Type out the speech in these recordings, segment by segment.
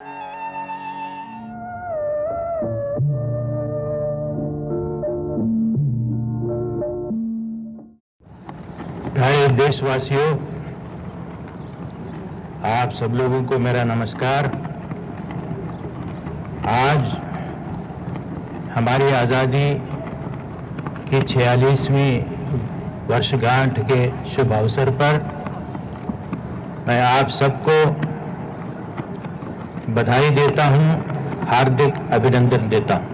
प्यारे देशवासियों, आप सब लोगों को मेरा नमस्कार। आज हमारी आज़ादी की 46वीं वर्षगांठ के शुभ अवसर पर मैं आप सबको बधाई देता हूं, हार्दिक अभिनंदन देता हूं।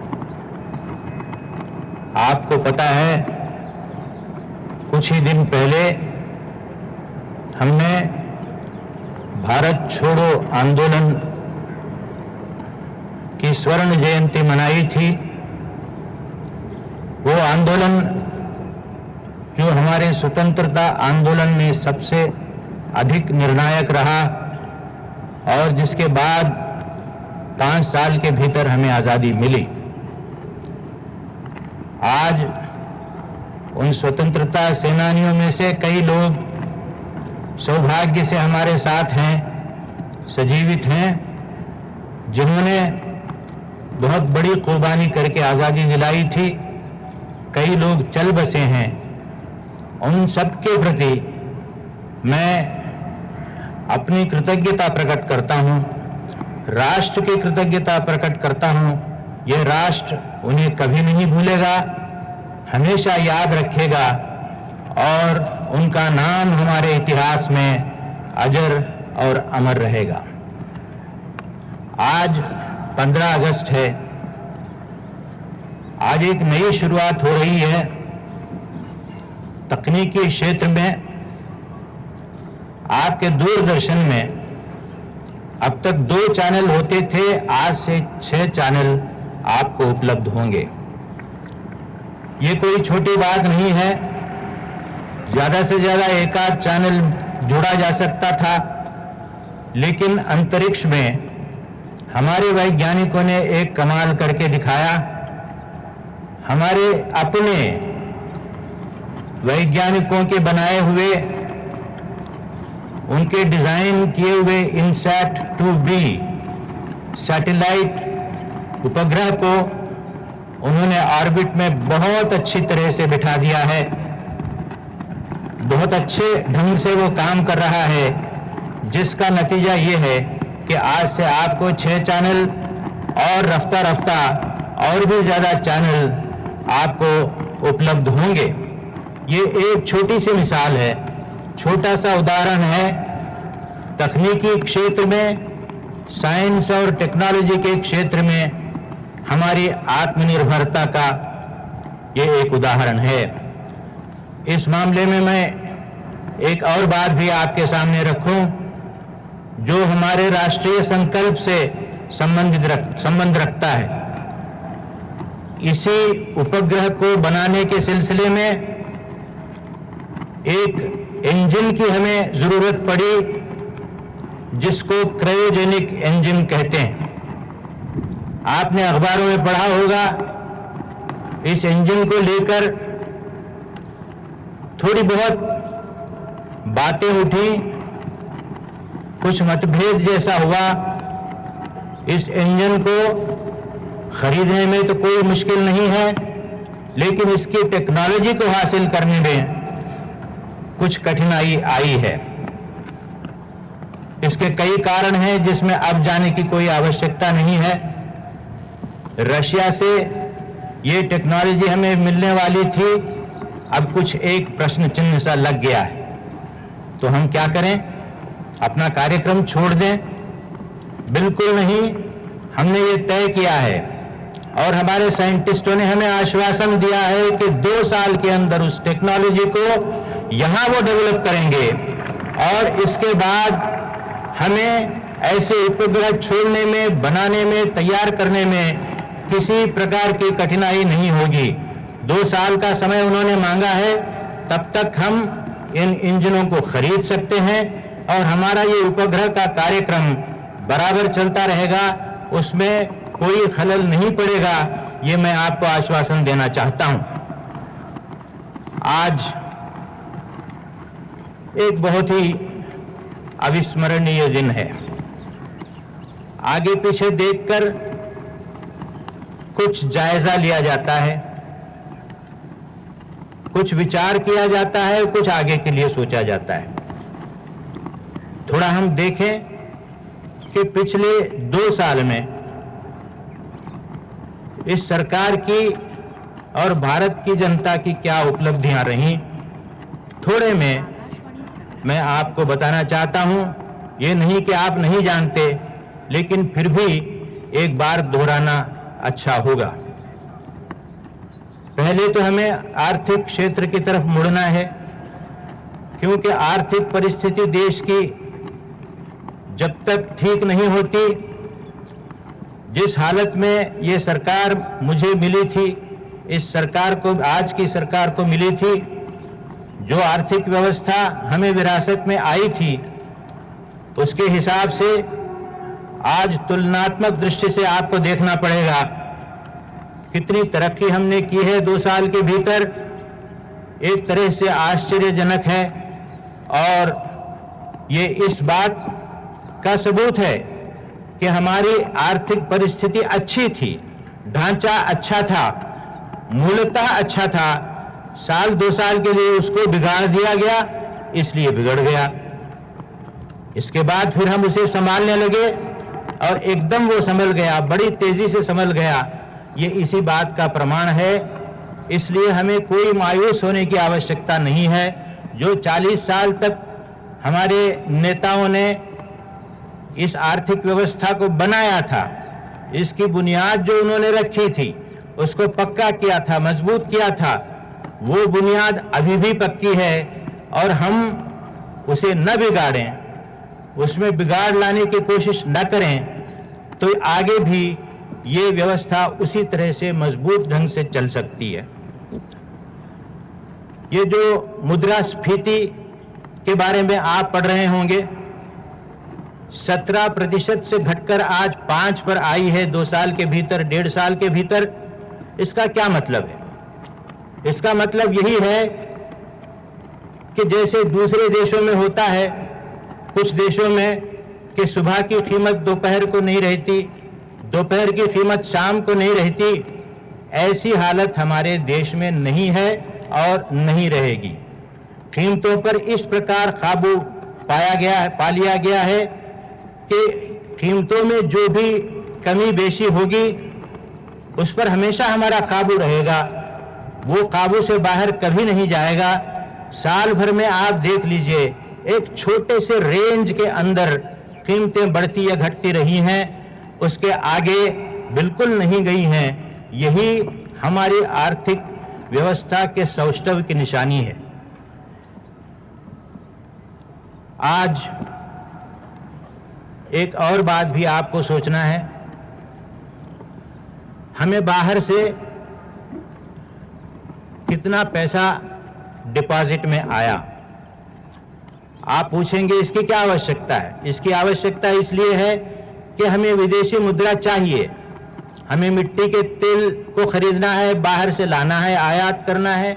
आपको पता है, कुछ ही दिन पहले हमने भारत छोड़ो आंदोलन की स्वर्ण जयंती मनाई थी। वो आंदोलन जो हमारे स्वतंत्रता आंदोलन में सबसे अधिक निर्णायक रहा और जिसके बाद 5 साल के भीतर हमें आज़ादी मिली। आज उन स्वतंत्रता सेनानियों में से कई लोग सौभाग्य से हमारे साथ हैं, सजीवित हैं, जिन्होंने बहुत बड़ी कुर्बानी करके आज़ादी दिलाई थी। कई लोग चल बसे हैं। उन सबके प्रति मैं अपनी कृतज्ञता प्रकट करता हूं, राष्ट्र की कृतज्ञता प्रकट करता हूं। यह राष्ट्र उन्हें कभी नहीं भूलेगा, हमेशा याद रखेगा और उनका नाम हमारे इतिहास में अजर और अमर रहेगा। आज 15 अगस्त है। आज एक नई शुरुआत हो रही है तकनीकी क्षेत्र में। आपके दूरदर्शन में अब तक 2 चैनल होते थे, आज से 6 चैनल आपको उपलब्ध होंगे। ये कोई छोटी बात नहीं है। ज्यादा से ज्यादा एक आध चैनल जोड़ा जा सकता था, लेकिन अंतरिक्ष में हमारे वैज्ञानिकों ने एक कमाल करके दिखाया। हमारे अपने वैज्ञानिकों के बनाए हुए, उनके डिजाइन किए हुए इनसैट 2B सैटेलाइट उपग्रह को उन्होंने ऑर्बिट में बहुत अच्छी तरह से बिठा दिया है। बहुत अच्छे ढंग से वो काम कर रहा है, जिसका नतीजा ये है कि आज से आपको 6 चैनल और रफ्ता रफ्ता और भी ज्यादा चैनल आपको उपलब्ध होंगे। ये एक छोटी सी मिसाल है, छोटा सा उदाहरण है। तकनीकी क्षेत्र में, साइंस और टेक्नोलॉजी के क्षेत्र में हमारी आत्मनिर्भरता का ये एक उदाहरण है। इस मामले में मैं एक और बात भी आपके सामने रखूं, जो हमारे राष्ट्रीय संकल्प से संबंध रखता है। इसी उपग्रह को बनाने के सिलसिले में एक इंजन की हमें जरूरत पड़ी, जिसको क्रायोजेनिक इंजन कहते हैं। आपने अखबारों में पढ़ा होगा। इस इंजन को लेकर थोड़ी बहुत बातें उठी, कुछ मतभेद जैसा हुआ। इस इंजन को खरीदने में तो कोई मुश्किल नहीं है, लेकिन इसकी टेक्नोलॉजी को हासिल करने में कुछ कठिनाई आई है। इसके कई कारण हैं, जिसमें अब जाने की कोई आवश्यकता नहीं है। रशिया से ये टेक्नोलॉजी हमें मिलने वाली थी, अब कुछ एक प्रश्न चिन्ह सा लग गया है। तो हम क्या करें? अपना कार्यक्रम छोड़ दें? बिल्कुल नहीं। हमने ये तय किया है और हमारे साइंटिस्टों ने हमें आश्वासन दिया है कि 2 साल के अंदर उस टेक्नोलॉजी को यहां वो डेवलप करेंगे और इसके बाद हमें ऐसे उपग्रह छोड़ने में, बनाने में, तैयार करने में किसी प्रकार की कठिनाई नहीं होगी। 2 साल का समय उन्होंने मांगा है, तब तक हम इन इंजनों को खरीद सकते हैं और हमारा ये उपग्रह का कार्यक्रम बराबर चलता रहेगा, उसमें कोई खलल नहीं पड़ेगा। ये मैं आपको आश्वासन देना चाहता हूं। आज एक बहुत ही अविस्मरणीय दिन है। आगे पीछे देखकर कुछ जायजा लिया जाता है, कुछ विचार किया जाता है, कुछ आगे के लिए सोचा जाता है। थोड़ा हम देखें कि पिछले 2 साल में इस सरकार की और भारत की जनता की क्या उपलब्धियां रहीं, थोड़े में मैं आपको बताना चाहता हूं। ये नहीं कि आप नहीं जानते, लेकिन फिर भी एक बार दोहराना अच्छा होगा। पहले तो हमें आर्थिक क्षेत्र की तरफ मुड़ना है, क्योंकि आर्थिक परिस्थिति देश की जब तक ठीक नहीं होती, जिस हालत में ये सरकार मुझे मिली थी, इस सरकार को, आज की सरकार को मिली थी, जो आर्थिक व्यवस्था हमें विरासत में आई थी, उसके हिसाब से आज तुलनात्मक दृष्टि से आपको देखना पड़ेगा कितनी तरक्की हमने की है 2 साल के भीतर। एक तरह से आश्चर्यजनक है, और ये इस बात का सबूत है कि हमारी आर्थिक परिस्थिति अच्छी थी, ढांचा अच्छा था, मूलतः अच्छा था। साल 2 साल के लिए उसको बिगाड़ दिया गया, इसलिए बिगड़ गया। इसके बाद फिर हम उसे संभालने लगे और एकदम वो संभल गया, बड़ी तेजी से संभल गया। ये इसी बात का प्रमाण है। इसलिए हमें कोई मायूस होने की आवश्यकता नहीं है। जो 40 साल तक हमारे नेताओं ने इस आर्थिक व्यवस्था को बनाया था, इसकी बुनियाद जो उन्होंने रखी थी, उसको पक्का किया था, मजबूत किया था, वो बुनियाद अभी भी पक्की है, और हम उसे न बिगाड़ें, उसमें बिगाड़ लाने की कोशिश न करें, तो आगे भी ये व्यवस्था उसी तरह से मजबूत ढंग से चल सकती है। ये जो मुद्रास्फीति के बारे में आप पढ़ रहे होंगे, 17% से घटकर आज 5 पर आई है 2 साल के भीतर, 1.5 साल के भीतर। इसका क्या मतलब है? इसका मतलब यही है कि जैसे दूसरे देशों में होता है, कुछ देशों में, कि सुबह की कीमत दोपहर को नहीं रहती, दोपहर की कीमत शाम को नहीं रहती, ऐसी हालत हमारे देश में नहीं है और नहीं रहेगी। कीमतों पर इस प्रकार काबू पा लिया गया है कि कीमतों में जो भी कमी बेशी होगी, उस पर हमेशा हमारा काबू रहेगा, वो काबू से बाहर कभी नहीं जाएगा। साल भर में आप देख लीजिए, एक छोटे से रेंज के अंदर कीमतें बढ़ती या घटती रही हैं, उसके आगे बिल्कुल नहीं गई हैं। यही हमारी आर्थिक व्यवस्था के सौष्ठव की निशानी है। आज एक और बात भी आपको सोचना है। हमें बाहर से कितना पैसा डिपॉजिट में आया। आप पूछेंगे इसकी क्या आवश्यकता है? इसकी आवश्यकता इसलिए है कि हमें विदेशी मुद्रा चाहिए, हमें मिट्टी के तेल को खरीदना है, बाहर से लाना है, आयात करना है,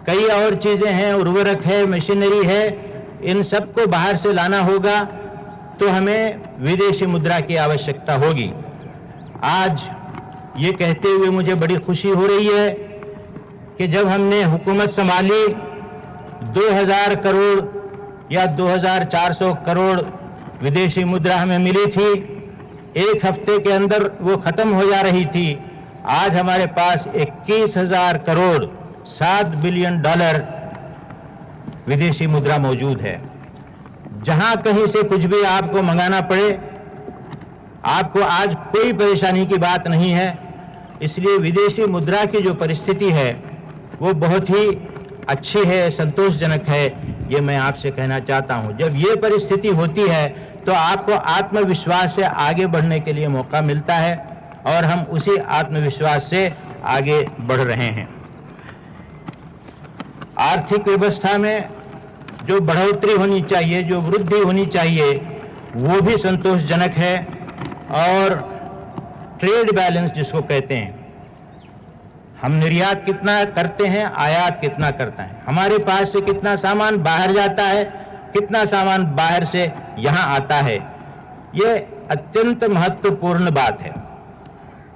कई और चीजें हैं, उर्वरक है, मशीनरी है, इन सब को बाहर से लाना होगा, तो हमें विदेशी मुद्रा की आवश्यकता होगी। आज ये कहते हुए मुझे बड़ी खुशी हो रही है कि जब हमने हुकूमत संभाली, 2000 करोड़ या 2400 करोड़ विदेशी मुद्रा हमें मिली थी। 1 हफ्ते के अंदर वो खत्म हो जा रही थी। आज हमारे पास 21,000 करोड़, $7 बिलियन विदेशी मुद्रा मौजूद है। जहां कहीं से कुछ भी आपको मंगाना पड़े, आपको आज कोई परेशानी की बात नहीं है। इसलिए विदेशी मुद्रा की जो परिस्थिति है वो बहुत ही अच्छी है, संतोषजनक है, ये मैं आपसे कहना चाहता हूं। जब ये परिस्थिति होती है तो आपको आत्मविश्वास से आगे बढ़ने के लिए मौका मिलता है, और हम उसी आत्मविश्वास से आगे बढ़ रहे हैं। आर्थिक व्यवस्था में जो बढ़ोतरी होनी चाहिए, जो वृद्धि होनी चाहिए, वो भी संतोषजनक है। और ट्रेड बैलेंस जिसको कहते हैं, हम निर्यात कितना करते हैं, आयात कितना करता है, हमारे पास से कितना सामान बाहर जाता है, कितना सामान बाहर से यहाँ आता है, ये अत्यंत महत्वपूर्ण बात है।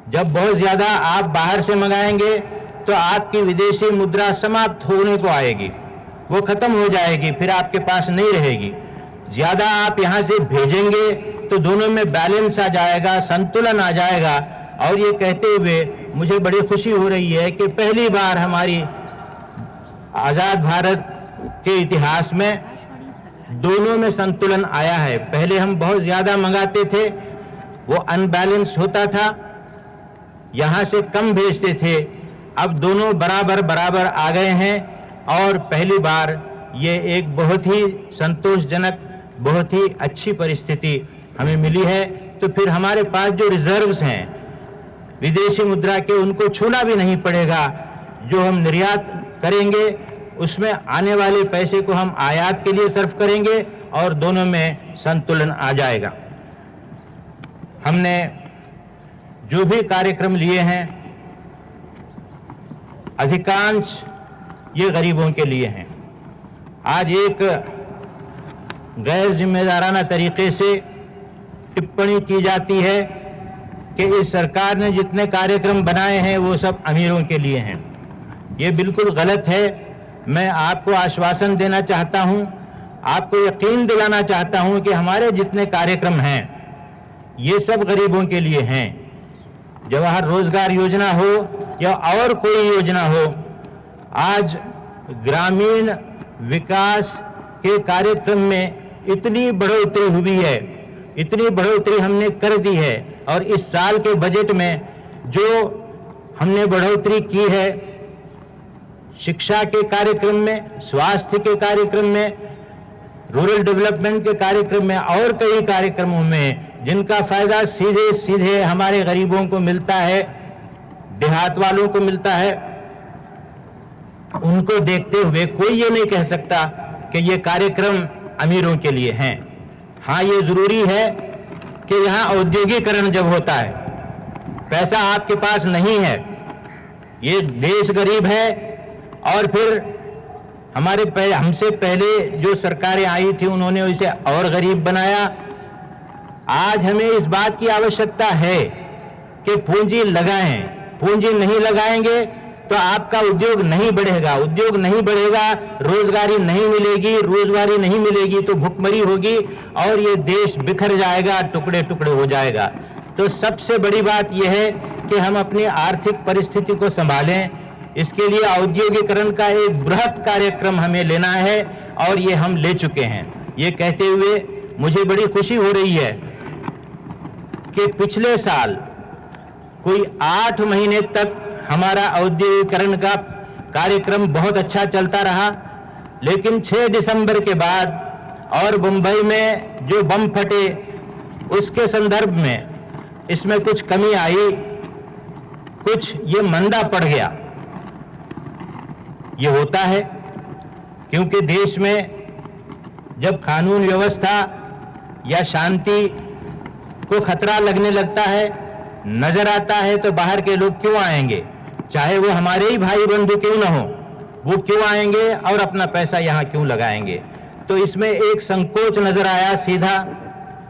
जब बहुत ज्यादा आप बाहर से मंगाएंगे तो आपकी विदेशी मुद्रा समाप्त होने को आएगी, वो खत्म हो जाएगी, फिर आपके पास नहीं रहेगी। ज्यादा आप यहां से भेजेंगे तो दोनों में बैलेंस आ जाएगा, संतुलन आ जाएगा। और ये कहते हुए मुझे बड़ी खुशी हो रही है कि पहली बार हमारी आजाद भारत के इतिहास में दोनों में संतुलन आया है। पहले हम बहुत ज्यादा मंगाते थे, वो अनबैलेंस्ड होता था, यहां से कम भेजते थे। अब दोनों बराबर बराबर आ गए हैं और पहली बार ये एक बहुत ही संतोषजनक, बहुत ही अच्छी परिस्थिति हमें मिली है। तो फिर हमारे पास जो रिजर्व्स हैं विदेशी मुद्रा के, उनको छूना भी नहीं पड़ेगा। जो हम निर्यात करेंगे उसमें आने वाले पैसे को हम आयात के लिए सर्व करेंगे और दोनों में संतुलन आ जाएगा। हमने जो भी कार्यक्रम लिए हैं अधिकांश ये गरीबों के लिए हैं। आज एक गैर जिम्मेदाराना तरीके से टिप्पणी की जाती है कि इस सरकार ने जितने कार्यक्रम बनाए हैं वो सब अमीरों के लिए हैं। ये बिल्कुल गलत है। मैं आपको आश्वासन देना चाहता हूं, आपको यकीन दिलाना चाहता हूं कि हमारे जितने कार्यक्रम हैं ये सब गरीबों के लिए हैं। जवाहर रोजगार योजना हो या और कोई योजना हो, आज ग्रामीण विकास के कार्यक्रम में इतनी बढ़ोतरी हुई है, इतनी बढ़ोतरी हमने कर दी है। और इस साल के बजट में जो हमने बढ़ोतरी की है शिक्षा के कार्यक्रम में, स्वास्थ्य के कार्यक्रम में, रूरल डेवलपमेंट के कार्यक्रम में और कई कार्यक्रमों में, जिनका फायदा सीधे सीधे हमारे गरीबों को मिलता है, देहात वालों को मिलता है, उनको देखते हुए कोई ये नहीं कह सकता कि ये कार्यक्रम अमीरों के लिए हैं। हाँ, ये जरूरी है कि यहाँ औद्योगिकरण जब होता है, पैसा आपके पास नहीं है, ये देश गरीब है और फिर हमसे पहले जो सरकारें आई थी उन्होंने इसे और गरीब बनाया। आज हमें इस बात की आवश्यकता है कि पूंजी लगाएं। पूंजी नहीं लगाएंगे तो आपका उद्योग नहीं बढ़ेगा, उद्योग नहीं बढ़ेगा, रोजगारी नहीं मिलेगी, रोजगारी नहीं मिलेगी तो भुखमरी होगी और ये देश बिखर जाएगा, टुकड़े टुकड़े हो जाएगा। तो सबसे बड़ी बात यह है कि हम अपनी आर्थिक परिस्थिति को संभालें। इसके लिए औद्योगिकरण का एक बृहत कार्यक्रम हमें लेना है और ये हम ले चुके हैं। ये कहते हुए मुझे बड़ी खुशी हो रही है कि पिछले साल कोई 8 महीने तक हमारा औद्योगिकरण का कार्यक्रम बहुत अच्छा चलता रहा, लेकिन 6 दिसंबर के बाद और मुंबई में जो बम फटे उसके संदर्भ में इसमें कुछ कमी आई, कुछ ये मंदा पड़ गया। ये होता है क्योंकि देश में जब कानून व्यवस्था या शांति को खतरा लगने लगता है, नजर आता है, तो बाहर के लोग क्यों आएंगे, चाहे वो हमारे ही भाई बंधु क्यों ना हो, वो क्यों आएंगे और अपना पैसा यहां क्यों लगाएंगे। तो इसमें एक संकोच नजर आया, सीधा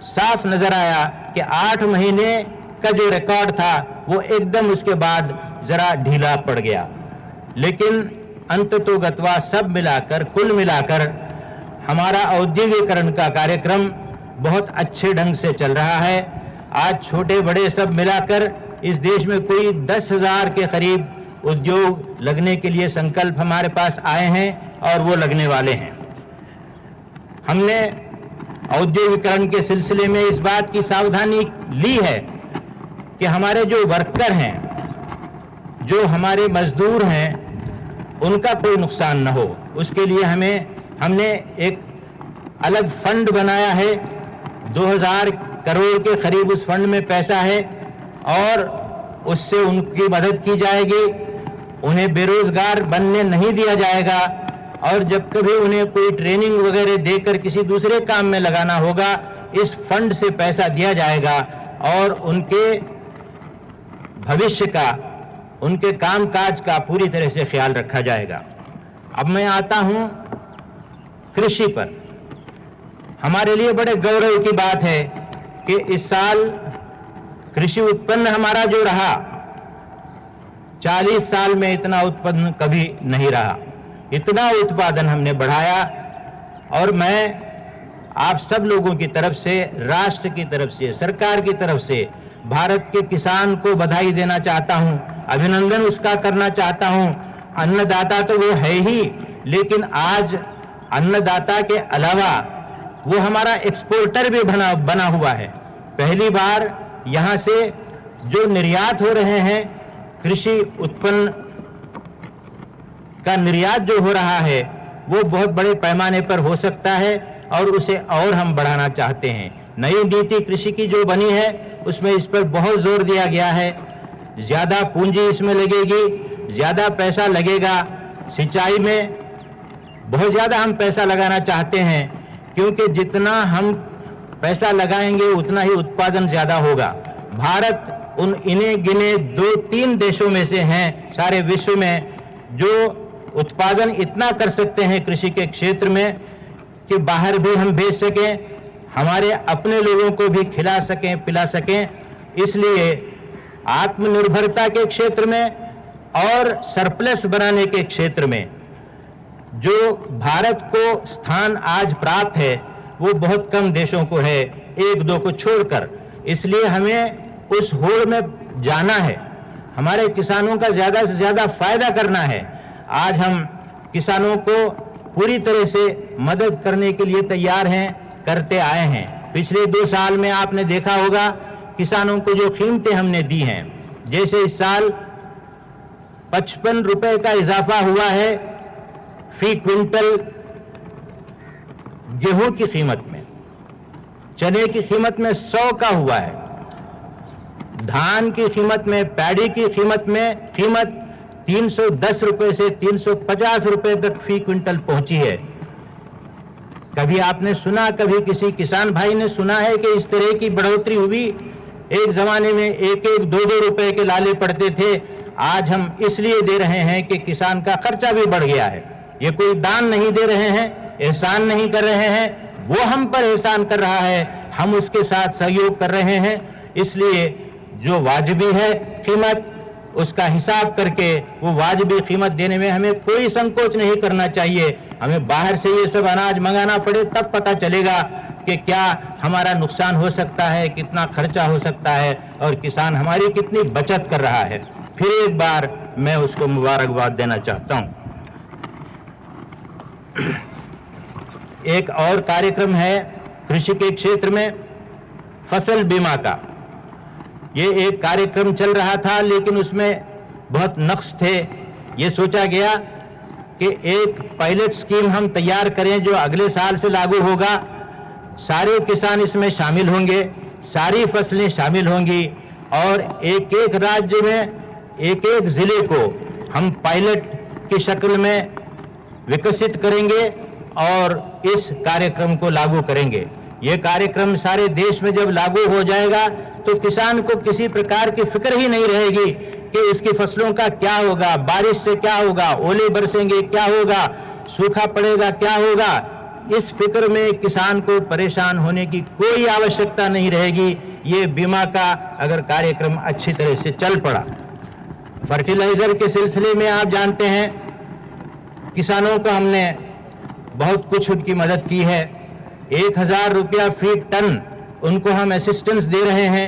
साफ नजर आया कि 8 महीने का जो रिकॉर्ड था वो एकदम उसके बाद जरा ढीला पड़ गया। लेकिन अंततोगत्वा सब मिलाकर, कुल मिलाकर हमारा औद्योगिकरण का कार्यक्रम बहुत अच्छे ढंग से चल रहा है। आज छोटे बड़े सब मिलाकर इस देश में कोई 10,000 के करीब उद्योग लगने के लिए संकल्प हमारे पास आए हैं और वो लगने वाले हैं। हमने औद्योगिकरण के सिलसिले में इस बात की सावधानी ली है कि हमारे जो वर्कर हैं, जो हमारे मजदूर हैं, उनका कोई नुकसान न हो। उसके लिए हमने एक अलग फंड बनाया है, 2000 करोड़ के करीब उस फंड में पैसा है और उससे उनकी मदद की जाएगी। उन्हें बेरोजगार बनने नहीं दिया जाएगा और जब कभी उन्हें कोई ट्रेनिंग वगैरह देकर किसी दूसरे काम में लगाना होगा, इस फंड से पैसा दिया जाएगा और उनके भविष्य का, उनके कामकाज का पूरी तरह से ख्याल रखा जाएगा। अब मैं आता हूं कृषि पर। हमारे लिए बड़े गौरव की बात है कि कि इस साल कृषि उत्पन्न हमारा जो रहा 40 साल में इतना उत्पन्न कभी नहीं रहा। इतना उत्पादन हमने बढ़ाया और मैं आप सब लोगों की तरफ से, राष्ट्र की तरफ से, सरकार की तरफ से भारत के किसान को बधाई देना चाहता हूं, अभिनंदन उसका करना चाहता हूं। अन्नदाता तो वो है ही, लेकिन आज अन्नदाता के अलावा वो हमारा एक्सपोर्टर भी बना हुआ है। पहली बार यहाँ से जो निर्यात हो रहे हैं, कृषि उत्पन्न का निर्यात जो हो रहा है वो बहुत बड़े पैमाने पर हो सकता है और उसे और हम बढ़ाना चाहते हैं। नई नीति कृषि की जो बनी है उसमें इस पर बहुत जोर दिया गया है। ज्यादा पूंजी इसमें लगेगी, ज्यादा पैसा लगेगा। सिंचाई में बहुत ज्यादा हम पैसा लगाना चाहते हैं, क्योंकि जितना हम पैसा लगाएंगे उतना ही उत्पादन ज्यादा होगा। भारत उन इन्हें गिने 2-3 देशों में से हैं सारे विश्व में जो उत्पादन इतना कर सकते हैं कृषि के क्षेत्र में कि बाहर भी हम भेज सकें, हमारे अपने लोगों को भी खिला सकें, पिला सकें। इसलिए आत्मनिर्भरता के क्षेत्र में और सरप्लस बनाने के क्षेत्र में जो भारत को स्थान आज प्राप्त है वो बहुत कम देशों को है, 1-2 को छोड़कर। इसलिए हमें उस होड़ में जाना है, हमारे किसानों का ज्यादा से ज्यादा फायदा करना है। आज हम किसानों को पूरी तरह से मदद करने के लिए तैयार हैं, करते आए हैं। पिछले 2 साल में आपने देखा होगा किसानों को जो कीमतें हमने दी हैं, जैसे इस साल 55 रुपए का इजाफा हुआ है फी क्विंटल गेहूं की कीमत में, चने की कीमत में 100 का हुआ है, धान की कीमत में, पैडी की कीमत में कीमत 310 रुपए से 350 रुपए तक फी क्विंटल पहुंची है। कभी आपने सुना, कभी किसी किसान भाई ने सुना है कि इस तरह की बढ़ोतरी हुई? एक जमाने में 1-1, 2-2 रुपए के लाले पड़ते थे। आज हम इसलिए दे रहे हैं कि किसान का खर्चा भी बढ़ गया है। ये कोई दान नहीं दे रहे हैं, एहसान नहीं कर रहे हैं, वो हम पर एहसान कर रहा है, हम उसके साथ सहयोग कर रहे हैं। इसलिए जो वाजिबी है कीमत, उसका हिसाब करके वो वाजिबी कीमत देने में हमें कोई संकोच नहीं करना चाहिए। हमें बाहर से ये सब अनाज मंगाना पड़े तब पता चलेगा कि क्या हमारा नुकसान हो सकता है, कितना खर्चा हो सकता है और किसान हमारी कितनी बचत कर रहा है। फिर एक बार मैं उसको मुबारकबाद देना चाहता हूं। एक और कार्यक्रम है कृषि के क्षेत्र में, फसल बीमा का। ये एक कार्यक्रम चल रहा था, लेकिन उसमें बहुत नक्स थे। ये सोचा गया कि एक पायलट स्कीम हम तैयार करें जो अगले साल से लागू होगा। सारे किसान इसमें शामिल होंगे, सारी फसलें शामिल होंगी और एक एक राज्य में, एक एक जिले को हम पायलट की शक्ल में विकसित करेंगे और इस कार्यक्रम को लागू करेंगे। ये कार्यक्रम सारे देश में जब लागू हो जाएगा तो किसान को किसी प्रकार की फिक्र ही नहीं रहेगी कि इसकी फसलों का क्या होगा, बारिश से क्या होगा, ओले बरसेंगे क्या होगा, सूखा पड़ेगा क्या होगा। इस फिक्र में किसान को परेशान होने की कोई आवश्यकता नहीं रहेगी। ये बीमा का अगर कार्यक्रम अच्छी तरह से चल पड़ा। फर्टिलाइजर के सिलसिले में आप जानते हैं किसानों को हमने बहुत कुछ उनकी मदद की है। 1000 रुपया फी टन उनको हम असिस्टेंस दे रहे हैं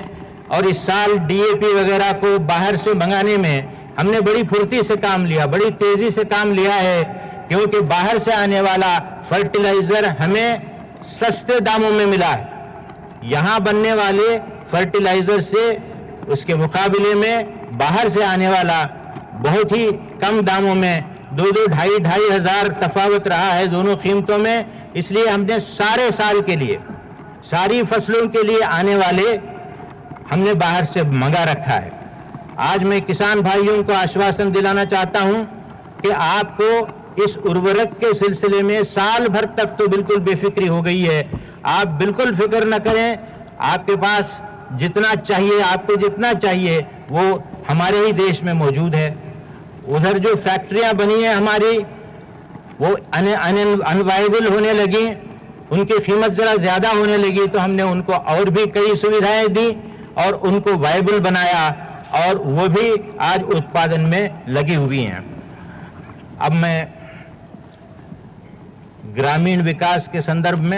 और इस साल डीएपी वगैरह को बाहर से मंगाने में हमने बड़ी फुर्ती से काम लिया, बड़ी तेजी से काम लिया है, क्योंकि बाहर से आने वाला फर्टिलाइजर हमें सस्ते दामों में मिला है। यहाँ बनने वाले फर्टिलाइजर से उसके मुकाबले में बाहर से आने वाला बहुत ही कम दामों में 2-2, 2,500 हजार तफावत रहा है दोनों कीमतों में। इसलिए हमने सारे साल के लिए, सारी फसलों के लिए आने वाले हमने बाहर से मंगा रखा है। आज मैं किसान भाइयों को आश्वासन दिलाना चाहता हूं कि आपको इस उर्वरक के सिलसिले में साल भर तक तो बिल्कुल बेफिक्री हो गई है। आप बिल्कुल फिक्र न करें, आपके पास जितना चाहिए, आपको जितना चाहिए वो हमारे ही देश में मौजूद है। उधर जो फैक्ट्रियां बनी हैं हमारी, वो अनवाइबल होने लगी, उनकी कीमत ज़रा ज़्यादा होने लगी तो हमने उनको और भी कई सुविधाएं दी और उनको वायबल बनाया और वो भी आज उत्पादन में लगी हुई हैं। अब मैं ग्रामीण विकास के संदर्भ में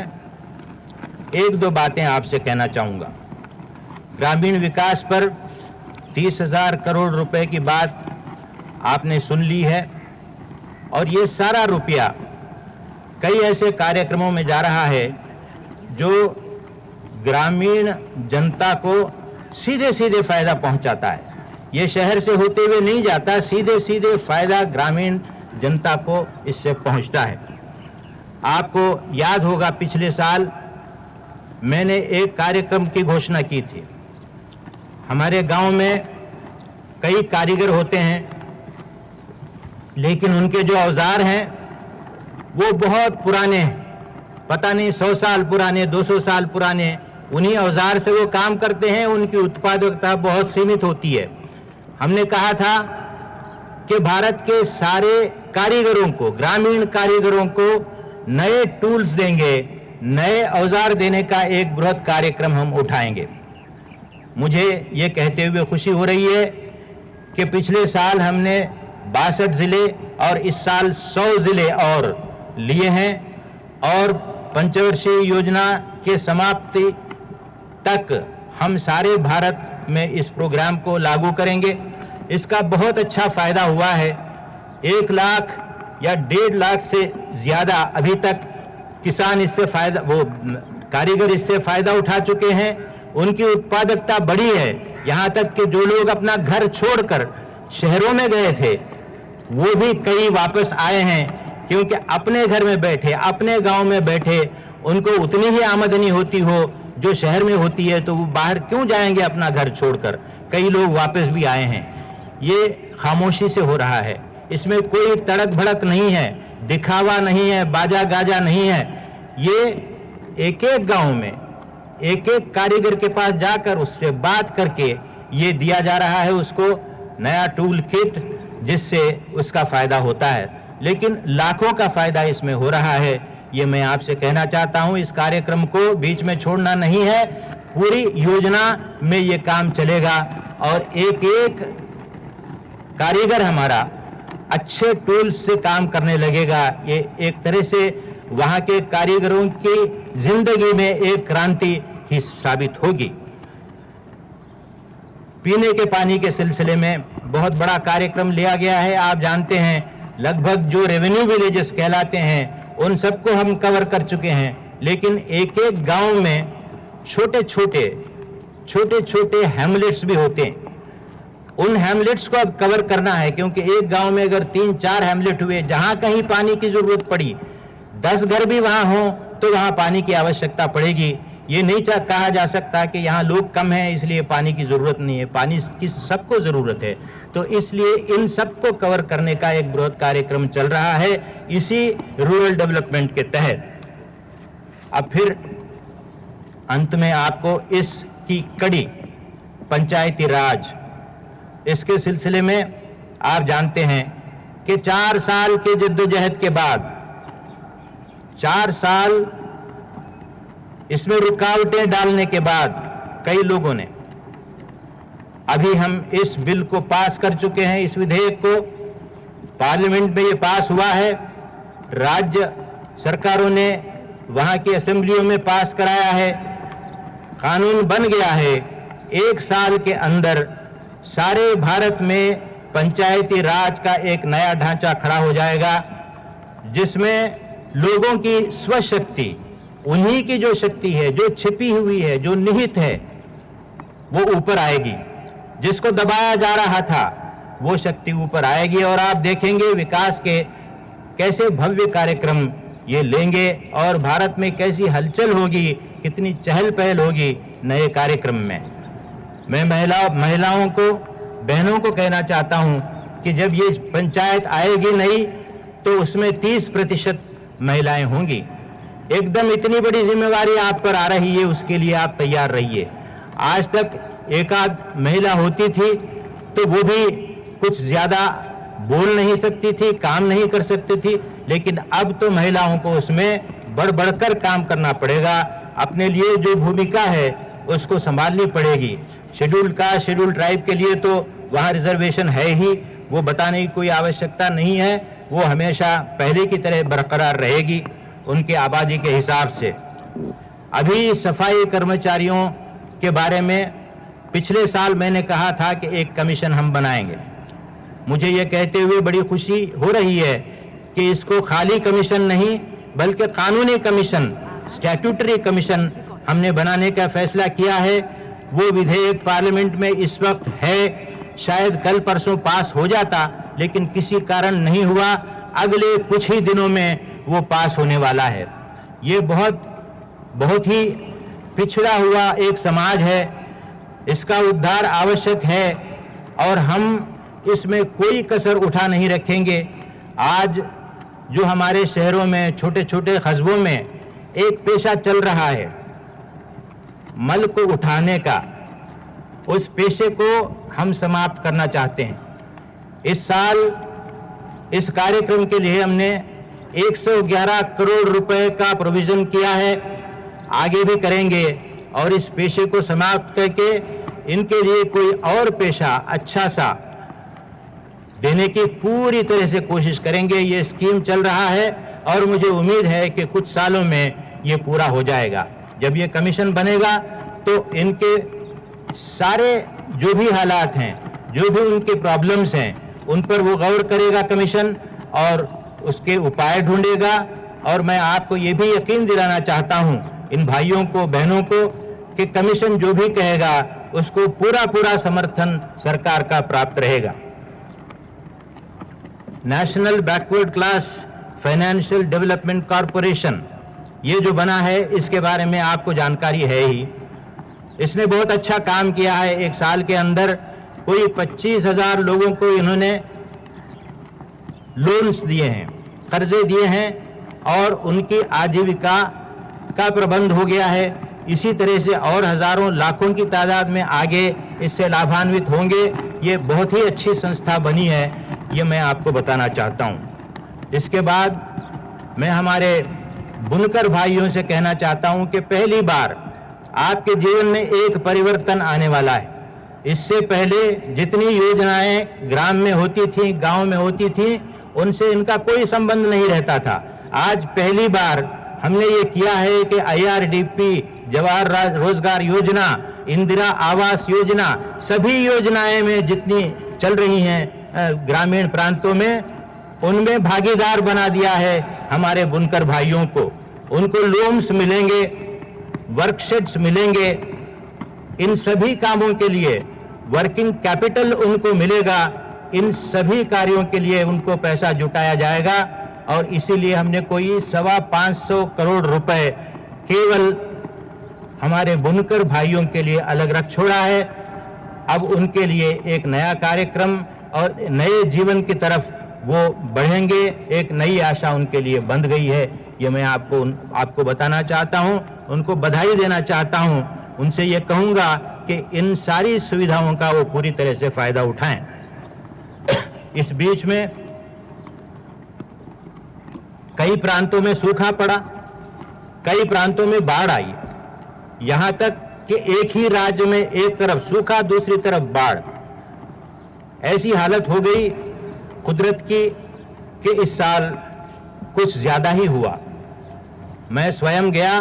एक दो बातें आपसे कहना चाहूँगा। ग्रामीण विकास पर 30,000 करोड़ रुपए की बात आपने सुन ली है और ये सारा रुपया कई ऐसे कार्यक्रमों में जा रहा है जो ग्रामीण जनता को सीधे सीधे फायदा पहुंचाता है। ये शहर से होते हुए नहीं जाता, सीधे सीधे फायदा ग्रामीण जनता को इससे पहुंचता है। आपको याद होगा पिछले साल मैंने एक कार्यक्रम की घोषणा की थी। हमारे गांव में कई कारीगर होते हैं लेकिन उनके जो औजार हैं वो बहुत पुराने हैं, पता नहीं 100 साल पुराने, 200 साल पुराने। उन्हीं औजार से वो काम करते हैं, उनकी उत्पादकता बहुत सीमित होती है। हमने कहा था कि भारत के सारे कारीगरों को, ग्रामीण कारीगरों को नए टूल्स देंगे, नए औजार देने का एक बृहद कार्यक्रम हम उठाएंगे। मुझे ये कहते हुए खुशी हो रही है कि पिछले साल हमने 62 जिले और इस साल 100 जिले और लिए हैं और पंचवर्षीय योजना के समाप्ति तक हम सारे भारत में इस प्रोग्राम को लागू करेंगे। इसका बहुत अच्छा फायदा हुआ है। 1 लाख या 1.5 लाख से ज़्यादा अभी तक किसान इससे फायदा, वो कारीगर इससे फायदा उठा चुके हैं। उनकी उत्पादकता बढ़ी है। यहाँ तक कि जो लोग अपना घर छोड़कर शहरों में गए थे वो भी कई वापस आए हैं, क्योंकि अपने घर में बैठे, अपने गांव में बैठे उनको उतनी ही आमदनी होती हो जो शहर में होती है, तो वो बाहर क्यों जाएंगे अपना घर छोड़कर। कई लोग वापस भी आए हैं। ये खामोशी से हो रहा है, इसमें कोई तड़क भड़क नहीं है, दिखावा नहीं है, बाजा गाजा नहीं है। ये एक एक गांव में एक एक कारीगर के पास जाकर उससे बात करके ये दिया जा रहा है उसको नया टूल किट, जिससे उसका फायदा होता है। लेकिन लाखों का फायदा इसमें हो रहा है, ये मैं आपसे कहना चाहता हूं। इस कार्यक्रम को बीच में छोड़ना नहीं है, पूरी योजना में ये काम चलेगा और एक एक कारीगर हमारा अच्छे टूल्स से काम करने लगेगा। ये एक तरह से वहां के कारीगरों की जिंदगी में एक क्रांति ही साबित होगी। पीने के पानी के सिलसिले में बहुत बड़ा कार्यक्रम लिया गया है। आप जानते हैं लगभग जो रेवेन्यू विलेजेस कहलाते हैं उन सबको हम कवर कर चुके हैं, लेकिन एक एक गांव में छोटे छोटे हैमलेट्स भी होते हैं। उन हैमलेट्स को अब कवर करना है, क्योंकि एक गांव में अगर 3-4 हैमलेट हुए, जहां कहीं पानी की जरूरत पड़ी, 10 घर भी वहां हो तो वहां पानी की आवश्यकता पड़ेगी। ये नहीं कहा जा सकता कि यहाँ लोग कम हैं इसलिए पानी की जरूरत नहीं है। पानी की सबको जरूरत है, तो इसलिए इन सबको कवर करने का एक बृहद कार्यक्रम चल रहा है इसी रूरल डेवलपमेंट के तहत। अब फिर अंत में आपको इसकी कड़ी पंचायती राज, इसके सिलसिले में आप जानते हैं कि 4 साल के जद्दोजहद के बाद, 4 साल इसमें रुकावटें डालने के बाद कई लोगों ने, अभी हम इस बिल को पास कर चुके हैं, इस विधेयक को पार्लियामेंट में ये पास हुआ है, राज्य सरकारों ने वहां की असेंबलियों में पास कराया है, कानून बन गया है। 1 साल के अंदर सारे भारत में पंचायती राज का एक नया ढांचा खड़ा हो जाएगा, जिसमें लोगों की स्वशक्ति, उन्हीं की जो शक्ति है, जो छिपी हुई है, जो निहित है, वो ऊपर आएगी। जिसको दबाया जा रहा था वो शक्ति ऊपर आएगी और आप देखेंगे विकास के कैसे भव्य कार्यक्रम ये लेंगे और भारत में कैसी हलचल होगी, कितनी चहल पहल होगी नए कार्यक्रम में। मैं महिलाओं को, बहनों को कहना चाहता हूं कि जब ये पंचायत आएगी नहीं तो उसमें 30% महिलाएं होंगी। एकदम इतनी बड़ी जिम्मेवारी आप पर आ रही है, उसके लिए आप तैयार रहिए। आज तक एकाध महिला होती थी तो वो भी कुछ ज्यादा बोल नहीं सकती थी, काम नहीं कर सकती थी, लेकिन अब तो महिलाओं को उसमें बढ़ बढ़कर काम करना पड़ेगा, अपने लिए जो भूमिका है उसको संभालनी पड़ेगी। शेड्यूल ट्राइब के लिए तो वहाँ रिजर्वेशन है ही, वो बताने की कोई आवश्यकता नहीं है, वो हमेशा पहले की तरह बरकरार रहेगी उनकी आबादी के हिसाब से। अभी सफाई कर्मचारियों के बारे में पिछले साल मैंने कहा था कि एक कमीशन हम बनाएंगे। मुझे ये कहते हुए बड़ी खुशी हो रही है कि इसको खाली कमीशन नहीं बल्कि कानूनी कमीशन, स्टैट्यूटरी कमीशन हमने बनाने का फैसला किया है। वो विधेयक पार्लियामेंट में इस वक्त है, शायद कल परसों पास हो जाता, लेकिन किसी कारण नहीं हुआ। अगले कुछ ही दिनों में वो पास होने वाला है। ये बहुत ही पिछड़ा हुआ एक समाज है, इसका उद्धार आवश्यक है और हम इसमें कोई कसर उठा नहीं रखेंगे। आज जो हमारे शहरों में, छोटे छोटे कस्बों में एक पेशा चल रहा है मल को उठाने का, उस पेशे को हम समाप्त करना चाहते हैं। इस साल इस कार्यक्रम के लिए हमने 111 करोड़ रुपए का प्रोविजन किया है, आगे भी करेंगे और इस पेशे को समाप्त करके इनके लिए कोई और पेशा अच्छा सा देने की पूरी तरह से कोशिश करेंगे। ये स्कीम चल रहा है और मुझे उम्मीद है कि कुछ सालों में ये पूरा हो जाएगा। जब ये कमीशन बनेगा तो इनके सारे जो भी हालात हैं, जो भी उनके प्रॉब्लम्स हैं, उन पर वो गौर करेगा कमीशन और उसके उपाय ढूंढेगा। और मैं आपको ये भी यकीन दिलाना चाहता हूं इन भाइयों को, बहनों को, कि कमीशन जो भी कहेगा उसको पूरा समर्थन सरकार का प्राप्त रहेगा। National backward class financial development corporation ये जो बना है, इसके बारे में आपको जानकारी है ही। इसने बहुत अच्छा काम किया है। एक साल के अंदर कोई 25,000 लोगों को इन्होंने लोन्स दिए हैं, कर्जे दिए हैं और उनकी आजीविका का प्रबंध हो गया है। इसी तरह से और हजारों लाखों की तादाद में आगे इससे लाभान्वित होंगे। ये बहुत ही अच्छी संस्था बनी है, ये मैं आपको बताना चाहता हूँ। इसके बाद मैं हमारे बुनकर भाइयों से कहना चाहता हूँ कि पहली बार आपके जीवन में एक परिवर्तन आने वाला है। इससे पहले जितनी योजनाएं ग्राम में होती थी, गांव में होती थी, उनसे इनका कोई संबंध नहीं रहता था। आज पहली बार हमने ये किया है कि IRDP, जवाहर रोजगार योजना, इंदिरा आवास योजना, सभी योजनाएं में जितनी चल रही हैं ग्रामीण प्रांतों में, उनमें भागीदार बना दिया है हमारे बुनकर भाइयों को। उनको लोन्स मिलेंगे, वर्कशीट्स मिलेंगे, इन सभी कामों के लिए वर्किंग कैपिटल उनको मिलेगा। इन सभी कार्यों के लिए उनको पैसा जुटाया जाएगा और इसीलिए हमने कोई 525 करोड़ रुपए केवल हमारे बुनकर भाइयों के लिए अलग रख छोड़ा है। अब उनके लिए एक नया कार्यक्रम और नए जीवन की तरफ वो बढ़ेंगे, एक नई आशा उनके लिए बंध गई है। ये मैं आपको बताना चाहता हूं, उनको बधाई देना चाहता हूं। उनसे ये कहूंगा कि इन सारी सुविधाओं का वो पूरी तरह से फायदा उठाएं। इस बीच में कई प्रांतों में सूखा पड़ा, कई प्रांतों में बाढ़ आई, यहां तक कि एक ही राज्य में एक तरफ सूखा, दूसरी तरफ बाढ़। ऐसी हालत हो गई कुदरत की कि इस साल कुछ ज्यादा ही हुआ। मैं स्वयं गया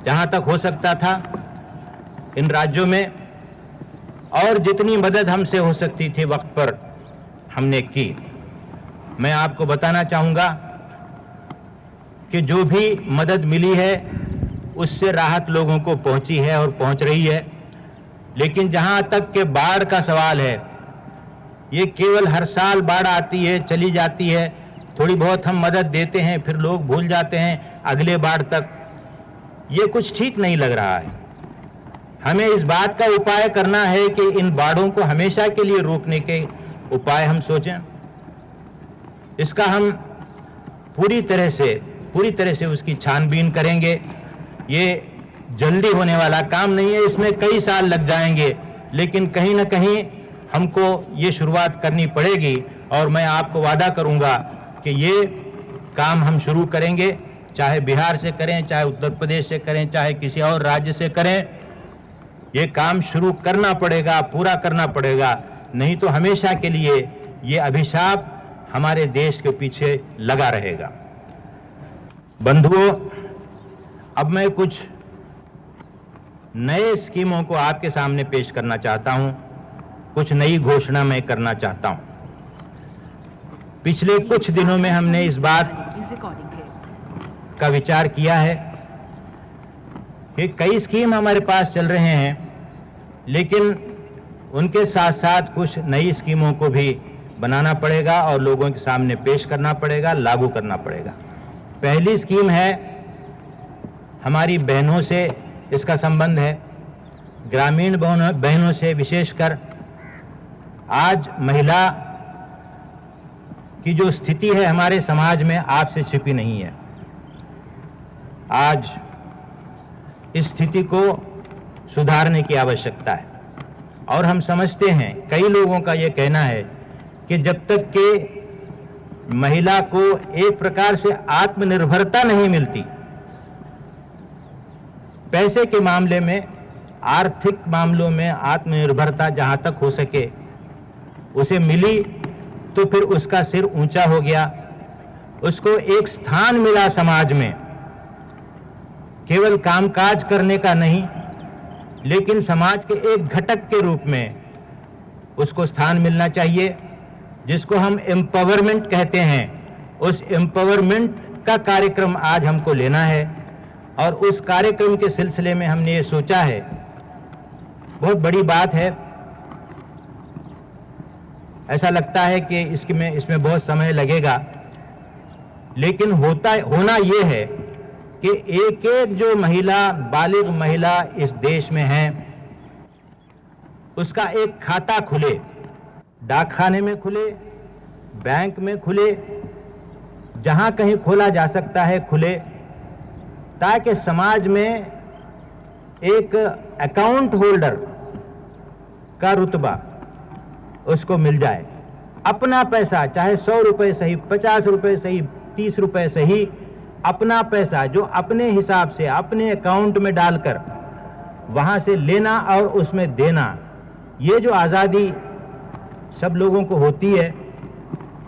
जहां तक हो सकता था इन राज्यों में और जितनी मदद हमसे हो सकती थी वक्त पर हमने की। मैं आपको बताना चाहूंगा कि जो भी मदद मिली है उससे राहत लोगों को पहुंची है और पहुंच रही है। लेकिन जहां तक के बाढ़ का सवाल है, ये केवल हर साल बाढ़ आती है, चली जाती है, थोड़ी बहुत हम मदद देते हैं, फिर लोग भूल जाते हैं अगले बाढ़ तक। ये कुछ ठीक नहीं लग रहा है। हमें इस बात का उपाय करना है कि इन बाढ़ों को हमेशा के लिए रोकने के उपाय हम सोचें। इसका हम पूरी तरह से उसकी छानबीन करेंगे। ये जल्दी होने वाला काम नहीं है, इसमें कई साल लग जाएंगे, लेकिन कहीं ना कहीं हमको ये शुरुआत करनी पड़ेगी और मैं आपको वादा करूंगा कि ये काम हम शुरू करेंगे चाहे बिहार से करें, चाहे उत्तर प्रदेश से करें, चाहे किसी और राज्य से करें, ये काम शुरू करना पड़ेगा, पूरा करना पड़ेगा, नहीं तो हमेशा के लिए ये अभिशाप हमारे देश के पीछे लगा रहेगा। बंधुओं, अब मैं कुछ नए स्कीमों को आपके सामने पेश करना चाहता हूं, कुछ नई घोषणा मैं करना चाहता हूं। पिछले कुछ दिनों में हमने इस बात का विचार किया है कि कई स्कीम हमारे पास चल रहे हैं, लेकिन उनके साथ साथ कुछ नई स्कीमों को भी बनाना पड़ेगा और लोगों के सामने पेश करना पड़ेगा, लागू करना पड़ेगा। पहली स्कीम है, हमारी बहनों से इसका संबंध है, ग्रामीण बहनों से विशेषकर। आज महिला की जो स्थिति है हमारे समाज में आपसे छिपी नहीं है। आज इस स्थिति को सुधारने की आवश्यकता है और हम समझते हैं, कई लोगों का यह कहना है कि जब तक कि महिला को एक प्रकार से आत्मनिर्भरता नहीं मिलती, पैसे के मामले में, आर्थिक मामलों में आत्मनिर्भरता जहां तक हो सके उसे मिली, तो फिर उसका सिर ऊंचा हो गया, उसको एक स्थान मिला समाज में, केवल कामकाज करने का नहीं, लेकिन समाज के एक घटक के रूप में उसको स्थान मिलना चाहिए, जिसको हम एम्पावरमेंट कहते हैं। उस एम्पावरमेंट का कार्यक्रम आज हमको लेना है और उस कार्यक्रम के सिलसिले में हमने ये सोचा है, बहुत बड़ी बात है, ऐसा लगता है कि इसमें बहुत समय लगेगा, लेकिन होना ये है कि एक एक जो महिला, बालिग महिला इस देश में है, उसका एक खाता खुले, डाकखाने में खुले, बैंक में खुले, जहां कहीं खोला जा सकता है खुले, ताकि समाज में एक अकाउंट होल्डर का रुतबा उसको मिल जाए। अपना पैसा, चाहे 100 रुपए सही, 50 रुपए सही, 30 रुपए सही, अपना पैसा जो अपने हिसाब से अपने अकाउंट में डालकर वहां से लेना और उसमें देना, ये जो आज़ादी सब लोगों को होती है,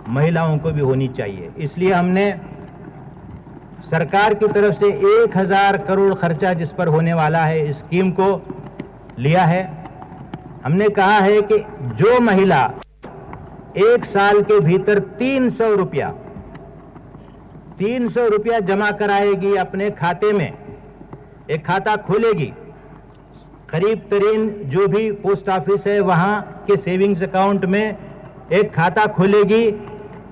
महिलाओं को भी होनी चाहिए। इसलिए हमने सरकार की तरफ से 1000 करोड़ खर्चा जिस पर होने वाला है, इस स्कीम को लिया है। हमने कहा है कि जो महिला 1 साल के भीतर 300 रुपया जमा कराएगी अपने खाते में, एक खाता खोलेगी, करीब तरीन जो भी पोस्ट ऑफिस है वहां के सेविंग्स अकाउंट में एक खाता खोलेगी,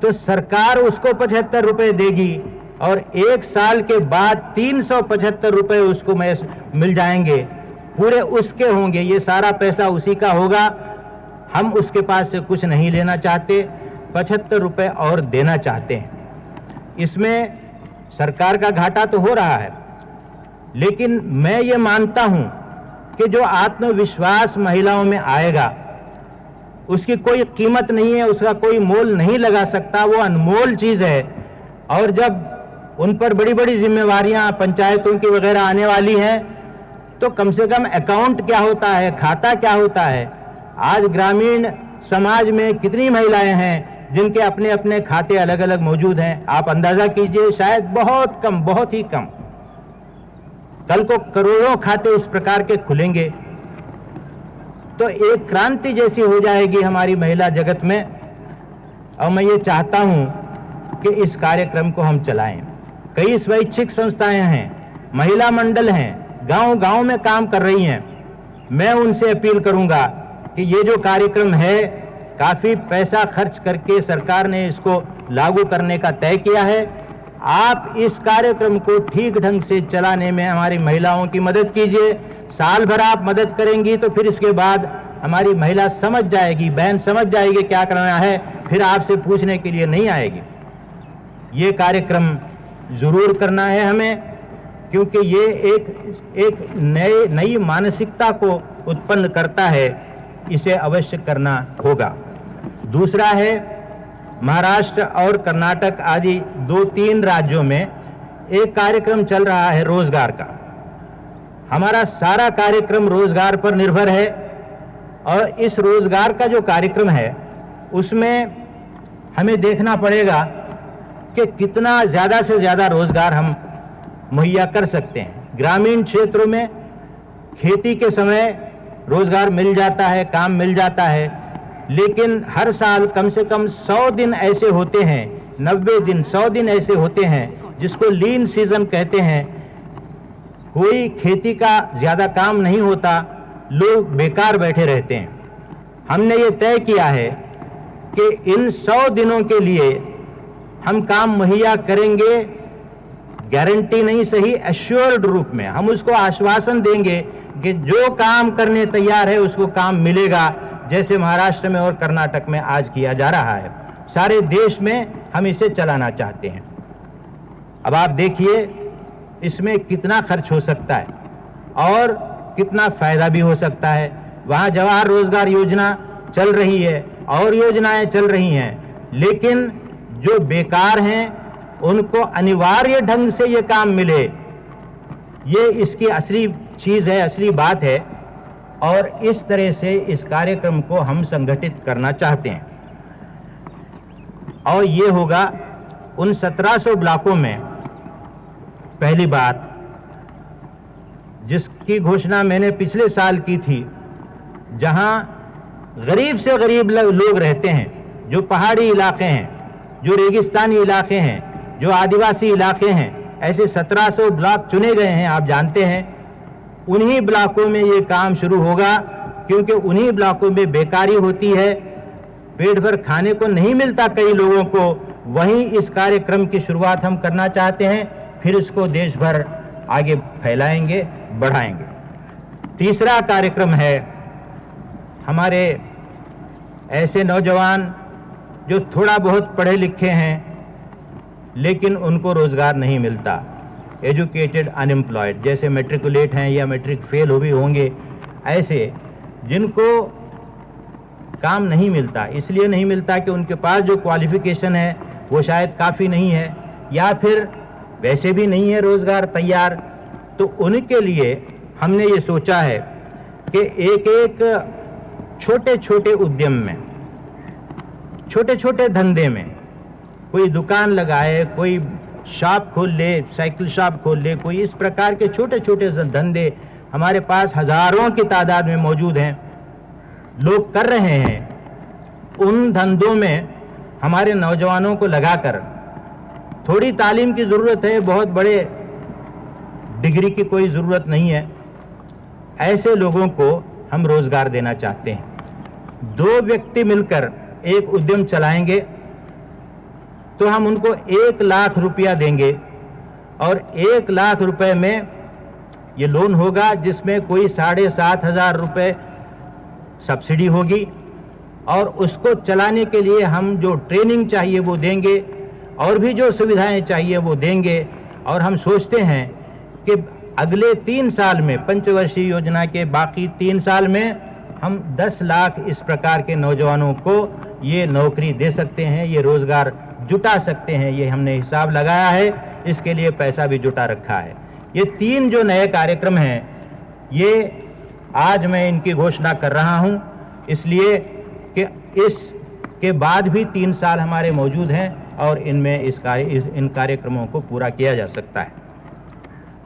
तो सरकार उसको 75 रुपए देगी और 1 साल के बाद 375 रुपए उसको मिल जाएंगे, पूरे उसके होंगे, ये सारा पैसा उसी का होगा। हम उसके पास से कुछ नहीं लेना चाहते, 75 रुपए और देना चाहते हैं। इसमें सरकार का घाटा तो हो रहा है, लेकिन मैं ये मानता हूं कि जो आत्मविश्वास महिलाओं में आएगा उसकी कोई कीमत नहीं है, उसका कोई मोल नहीं लगा सकता, वो अनमोल चीज है। और जब उन पर बड़ी बड़ी जिम्मेवारियां पंचायतों की वगैरह आने वाली हैं, तो कम से कम अकाउंट क्या होता है, खाता क्या होता है। आज ग्रामीण समाज में कितनी महिलाएं हैं जिनके अपने अपने खाते अलग अलग मौजूद हैं, आप अंदाजा कीजिए, शायद बहुत कम, बहुत ही कम। कल को करोड़ों खाते इस प्रकार के खुलेंगे, तो एक क्रांति जैसी हो जाएगी हमारी महिला जगत में। और मैं ये चाहता हूं कि इस कार्यक्रम को हम चलाएं। कई स्वैच्छिक संस्थाएं हैं, महिला मंडल हैं, गांव गांव में काम कर रही हैं। मैं उनसे अपील करूंगा कि ये जो कार्यक्रम है, काफी पैसा खर्च करके सरकार ने इसको लागू करने का तय किया है। आप इस कार्यक्रम को ठीक ढंग से चलाने में हमारी महिलाओं की मदद कीजिए। साल भर आप मदद करेंगी तो फिर इसके बाद हमारी महिला समझ जाएगी, बहन समझ जाएगी क्या करना है, फिर आपसे पूछने के लिए नहीं आएगी। ये कार्यक्रम जरूर करना है हमें, क्योंकि ये एक नई मानसिकता को उत्पन्न करता है, इसे अवश्य करना होगा। दूसरा है, महाराष्ट्र और कर्नाटक आदि 2-3 राज्यों में एक कार्यक्रम चल रहा है रोजगार का। हमारा सारा कार्यक्रम रोजगार पर निर्भर है और इस रोजगार का जो कार्यक्रम है उसमें हमें देखना पड़ेगा कि कितना ज़्यादा से ज़्यादा रोजगार हम मुहैया कर सकते हैं। ग्रामीण क्षेत्रों में खेती के समय रोजगार मिल जाता है, काम मिल जाता है, लेकिन हर साल कम से कम 100 दिन ऐसे होते हैं, 90 दिन 100 दिन ऐसे होते हैं जिसको लीन सीजन कहते हैं। कोई खेती का ज़्यादा काम नहीं होता, लोग बेकार बैठे रहते हैं। हमने ये तय किया है कि इन 100 दिनों के लिए हम काम मुहैया करेंगे, गारंटी नहीं सही एश्योर्ड रूप में हम उसको आश्वासन देंगे कि जो काम करने तैयार है उसको काम मिलेगा, जैसे महाराष्ट्र में और कर्नाटक में आज किया जा रहा है। सारे देश में हम इसे चलाना चाहते हैं। अब आप देखिए इसमें कितना खर्च हो सकता है और कितना फायदा भी हो सकता है। वहाँ जवाहर रोजगार योजना चल रही है और योजनाएं चल रही हैं, लेकिन जो बेकार हैं उनको अनिवार्य ढंग से ये काम मिले, ये इसकी असली चीज है, असली बात है। और इस तरह से इस कार्यक्रम को हम संगठित करना चाहते हैं और ये होगा उन 1700 ब्लॉकों में पहली बार, जिसकी घोषणा मैंने पिछले साल की थी, जहां गरीब से गरीब लोग रहते हैं, जो पहाड़ी इलाके हैं, जो रेगिस्तानी इलाके हैं, जो आदिवासी इलाके हैं, ऐसे 1700 ब्लॉक चुने गए हैं। आप जानते हैं उन्हीं ब्लॉकों में ये काम शुरू होगा, क्योंकि उन्हीं ब्लॉकों में बेकारी होती है, पेट भर खाने को नहीं मिलता कई लोगों को। वहीं इस कार्यक्रम की शुरुआत हम करना चाहते हैं, फिर इसको देश भर आगे फैलाएंगे, बढ़ाएंगे। तीसरा कार्यक्रम है हमारे ऐसे नौजवान जो थोड़ा बहुत पढ़े लिखे हैं लेकिन उनको रोजगार नहीं मिलता, एजुकेटेड अनएम्प्लॉयड, जैसे मैट्रिकुलेट हैं या मैट्रिक फेल हो भी होंगे, ऐसे जिनको काम नहीं मिलता। इसलिए नहीं मिलता कि उनके पास जो क्वालिफिकेशन है वो शायद काफ़ी नहीं है, या फिर वैसे भी नहीं है रोजगार तैयार। तो उनके लिए हमने ये सोचा है कि एक एक छोटे छोटे उद्यम में, छोटे छोटे धंधे में, कोई दुकान लगाए, कोई शॉप खोल ले, साइकिल शॉप खोल ले, कोई इस प्रकार के छोटे छोटे धंधे हमारे पास हजारों की तादाद में मौजूद हैं, लोग कर रहे हैं। उन धंधों में हमारे नौजवानों को लगाकर, थोड़ी तालीम की ज़रूरत है, बहुत बड़े डिग्री की कोई ज़रूरत नहीं है, ऐसे लोगों को हम रोज़गार देना चाहते हैं। 2 व्यक्ति मिलकर एक उद्यम चलाएंगे तो हम उनको 1 लाख रुपया देंगे और 1 लाख रुपए में ये लोन होगा, जिसमें कोई 7,500 रुपये सब्सिडी होगी और उसको चलाने के लिए हम जो ट्रेनिंग चाहिए वो देंगे और भी जो सुविधाएं चाहिए वो देंगे। और हम सोचते हैं कि अगले 3 साल में, पंचवर्षीय योजना के बाकी 3 साल में, हम 10 लाख इस प्रकार के नौजवानों को ये नौकरी दे सकते हैं, ये रोजगार जुटा सकते हैं। ये हमने हिसाब लगाया है, इसके लिए पैसा भी जुटा रखा है। ये 3 जो नए कार्यक्रम हैं, ये आज मैं इनकी घोषणा कर रहा हूं, इसलिए कि इसके बाद भी 3 साल हमारे मौजूद हैं और इनमें इन कार्यक्रमों को पूरा किया जा सकता है।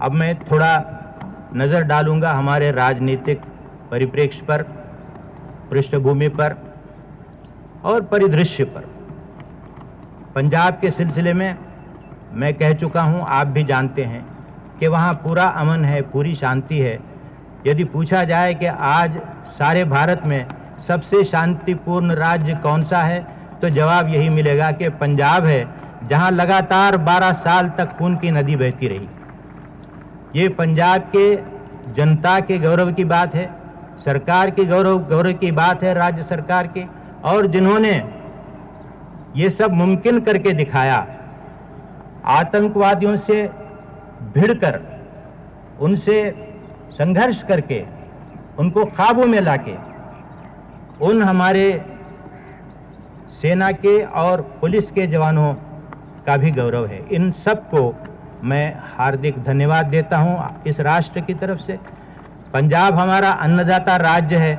अब मैं थोड़ा नज़र डालूंगा हमारे राजनीतिक परिप्रेक्ष्य पर, पृष्ठभूमि पर और परिदृश्य पर। पंजाब के सिलसिले में मैं कह चुका हूं, आप भी जानते हैं कि वहाँ पूरा अमन है, पूरी शांति है। यदि पूछा जाए कि आज सारे भारत में सबसे शांतिपूर्ण राज्य कौन सा है, तो जवाब यही मिलेगा कि पंजाब है, जहाँ लगातार 12 साल तक खून की नदी बहती रही। ये पंजाब के जनता के गौरव की बात है, सरकार की गौरव की बात है, राज्य सरकार की, और जिन्होंने ये सब मुमकिन करके दिखाया, आतंकवादियों से भिड़कर, उनसे संघर्ष करके, उनको काबू में लाके, उन हमारे सेना के और पुलिस के जवानों का भी गौरव है। इन सबको मैं हार्दिक धन्यवाद देता हूं इस राष्ट्र की तरफ से। पंजाब हमारा अन्नदाता राज्य है,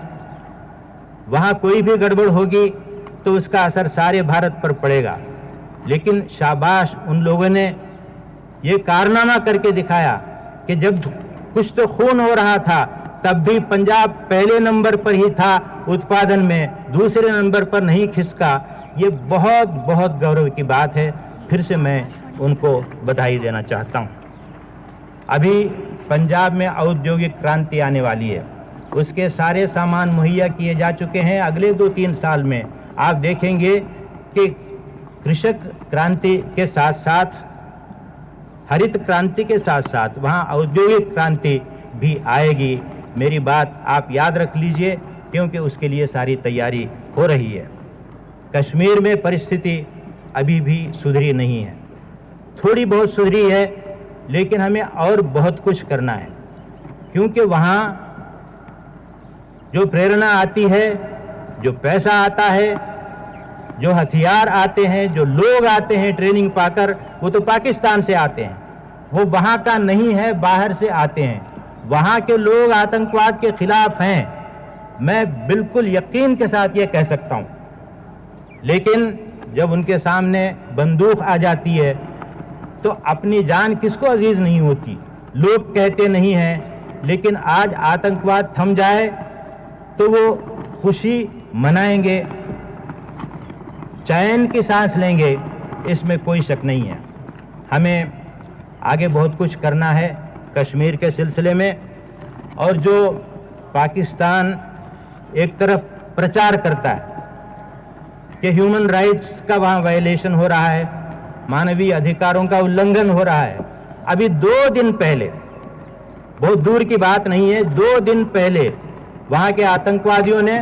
वहां कोई भी गड़बड़ होगी तो उसका असर सारे भारत पर पड़ेगा। लेकिन शाबाश उन लोगों ने ये कारनामा करके दिखाया कि जब कुछ तो खून हो रहा था तब भी पंजाब पहले नंबर पर ही था उत्पादन में, दूसरे नंबर पर नहीं खिसका। ये बहुत बहुत गौरव की बात है। फिर से मैं उनको बधाई देना चाहता हूं। अभी पंजाब में औद्योगिक क्रांति आने वाली है, उसके सारे सामान मुहैया किए जा चुके हैं। अगले 2-3 साल में आप देखेंगे कि कृषक क्रांति के साथ साथ, हरित क्रांति के साथ साथ वहां औद्योगिक क्रांति भी आएगी। मेरी बात आप याद रख लीजिए, क्योंकि उसके लिए सारी तैयारी हो रही है। कश्मीर में परिस्थिति अभी भी सुधरी नहीं है, थोड़ी बहुत सुधरी है, लेकिन हमें और बहुत कुछ करना है, क्योंकि वहां जो प्रेरणा आती है, जो पैसा आता है, जो हथियार आते हैं, जो लोग आते हैं ट्रेनिंग पाकर, वो तो पाकिस्तान से आते हैं, वो वहां का नहीं है, बाहर से आते हैं। वहां के लोग आतंकवाद के खिलाफ हैं, मैं बिल्कुल यकीन के साथ ये कह सकता हूं। लेकिन जब उनके सामने बंदूक आ जाती है तो अपनी जान किसको अजीज नहीं होती। लोग कहते नहीं हैं, लेकिन आज आतंकवाद थम जाए तो वो खुशी मनाएंगे, चैन की सांस लेंगे, इसमें कोई शक नहीं है। हमें आगे बहुत कुछ करना है कश्मीर के सिलसिले में। और जो पाकिस्तान एक तरफ प्रचार करता है कि ह्यूमन राइट्स का वहां वायलेशन हो रहा है, मानवीय अधिकारों का उल्लंघन हो रहा है। अभी 2 दिन पहले, बहुत दूर की बात नहीं है, 2 दिन पहले वहां के आतंकवादियों ने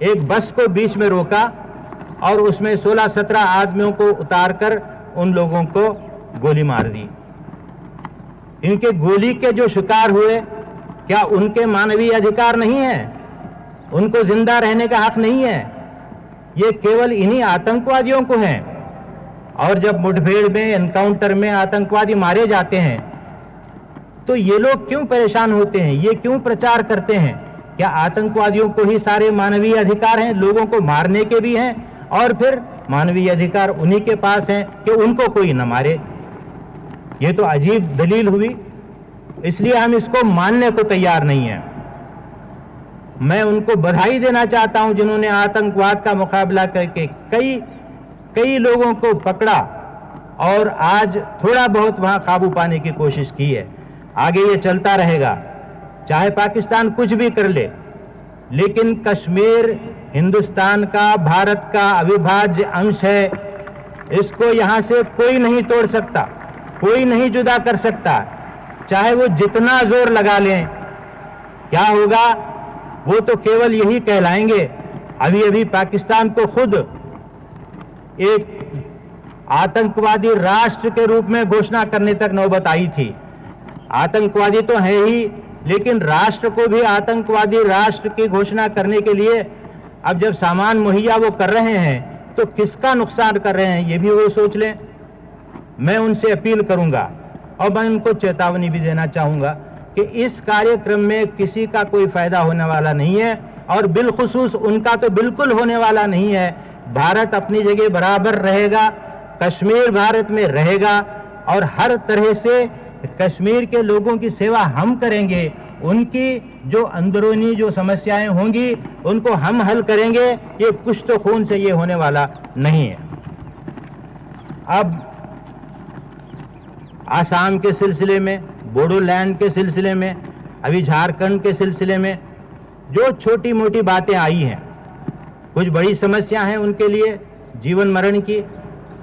एक बस को बीच में रोका और उसमें 16-17 आदमियों को उतारकर उन लोगों को गोली मार दी। इनके गोली के जो शिकार हुए, क्या उनके मानवीय अधिकार नहीं है? उनको जिंदा रहने का हक नहीं है? ये केवल इन्हीं आतंकवादियों को है। और जब मुठभेड़ में, एनकाउंटर में आतंकवादी मारे जाते हैं तो ये लोग क्यों परेशान होते हैं? ये क्यों प्रचार करते हैं? क्या आतंकवादियों को ही सारे मानवीय अधिकार हैं? लोगों को मारने के भी हैं और फिर मानवीय अधिकार उन्हीं के पास हैं कि उनको कोई न मारे। ये तो अजीब दलील हुई, इसलिए हम इसको मानने को तैयार नहीं हैं। मैं उनको बधाई देना चाहता हूं जिन्होंने आतंकवाद का मुकाबला करके कई लोगों को पकड़ा और आज थोड़ा बहुत वहां काबू पाने की कोशिश की है। आगे ये चलता रहेगा, चाहे पाकिस्तान कुछ भी कर ले, लेकिन कश्मीर हिंदुस्तान का, भारत का अविभाज्य अंश है। इसको यहां से कोई नहीं तोड़ सकता, कोई नहीं जुदा कर सकता, चाहे वो जितना जोर लगा लें। क्या होगा? वो तो केवल यही कहलाएंगे। अभी अभी पाकिस्तान को खुद एक आतंकवादी राष्ट्र के रूप में घोषणा करने तक नौबत आई थी। आतंकवादी तो है ही, लेकिन राष्ट्र को भी आतंकवादी राष्ट्र की घोषणा करने के लिए अब जब सामान मुहैया वो कर रहे हैं तो किसका नुकसान कर रहे हैं, ये भी वो सोच लें। मैं उनसे अपील करूंगा और मैं उनको चेतावनी भी देना चाहूंगा कि इस कार्यक्रम में किसी का कोई फायदा होने वाला नहीं है और बिलखुसूस उनका तो बिल्कुल होने वाला नहीं है। भारत अपनी जगह बराबर रहेगा, कश्मीर भारत में रहेगा और हर तरह से कश्मीर के लोगों की सेवा हम करेंगे। उनकी जो अंदरूनी जो समस्याएं होंगी उनको हम हल करेंगे। ये कुछ तो खून से ये होने वाला नहीं है। अब आसाम के सिलसिले में, बोडोलैंड के सिलसिले में, अभी झारखंड के सिलसिले में जो छोटी मोटी बातें आई हैं, कुछ बड़ी समस्या हैं उनके लिए जीवन मरण की,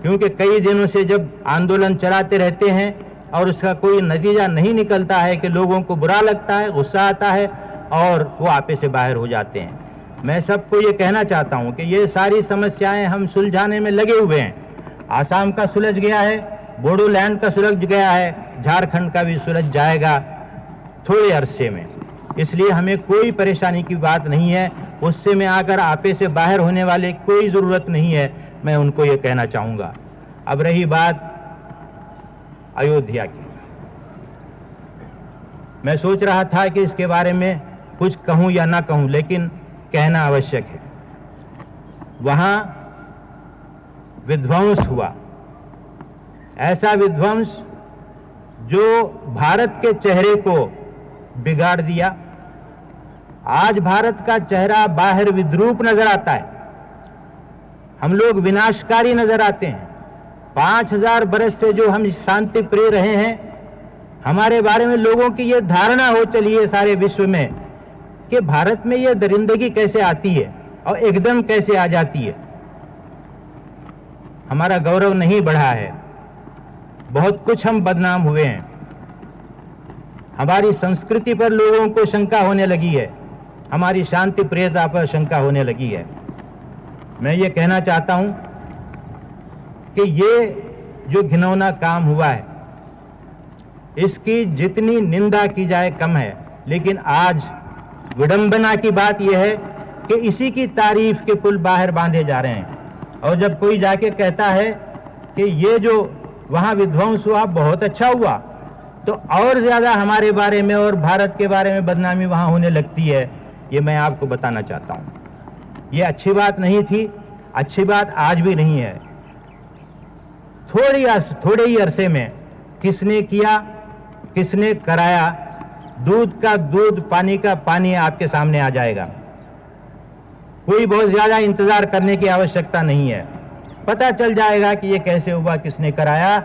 क्योंकि कई दिनों से जब आंदोलन चलाते रहते हैं और उसका कोई नतीजा नहीं निकलता है कि लोगों को बुरा लगता है, गुस्सा आता है और वो आपे से बाहर हो जाते हैं। मैं सबको ये कहना चाहता हूँ कि ये सारी समस्याएं हम सुलझाने में लगे हुए हैं। आसाम का सुलझ गया है, बोडोलैंड का सुलझ गया है, झारखंड का भी सुलझ जाएगा थोड़े अरसे में। इसलिए हमें कोई परेशानी की बात नहीं है, उससे में आकर आपे से बाहर होने वाले कोई ज़रूरत नहीं है। मैं उनको ये कहना चाहूँगा। अब रही बात अयोध्या की। मैं सोच रहा था कि इसके बारे में कुछ कहूं या ना कहूं, लेकिन कहना आवश्यक है। वहां विध्वंस हुआ, ऐसा विध्वंस जो भारत के चेहरे को बिगाड़ दिया। आज भारत का चेहरा बाहर विद्रूप नजर आता है, हम लोग विनाशकारी नजर आते हैं। 5000 बरस से जो हम शांति प्रिय रहे हैं, हमारे बारे में लोगों की ये धारणा हो चली है सारे विश्व में कि भारत में ये दरिंदगी कैसे आती है और एकदम कैसे आ जाती है। हमारा गौरव नहीं बढ़ा है, बहुत कुछ हम बदनाम हुए हैं। हमारी संस्कृति पर लोगों को शंका होने लगी है, हमारी शांति प्रियता पर शंका होने लगी है। मैं ये कहना चाहता हूं कि ये जो घिनौना काम हुआ है, इसकी जितनी निंदा की जाए कम है। लेकिन आज विडंबना की बात यह है कि इसी की तारीफ के पुल बाहर बांधे जा रहे हैं। और जब कोई जाके कहता है कि ये जो वहां विध्वंस हुआ बहुत अच्छा हुआ, तो और ज्यादा हमारे बारे में और भारत के बारे में बदनामी वहां होने लगती है। ये मैं आपको बताना चाहता हूं, ये अच्छी बात नहीं थी, अच्छी बात आज भी नहीं है। थोड़े ही अरसे में किसने किया, किसने कराया, दूध का दूध, पानी का पानी आपके सामने आ जाएगा। कोई बहुत ज्यादा इंतजार करने की आवश्यकता नहीं है, पता चल जाएगा कि ये कैसे हुआ, किसने कराया,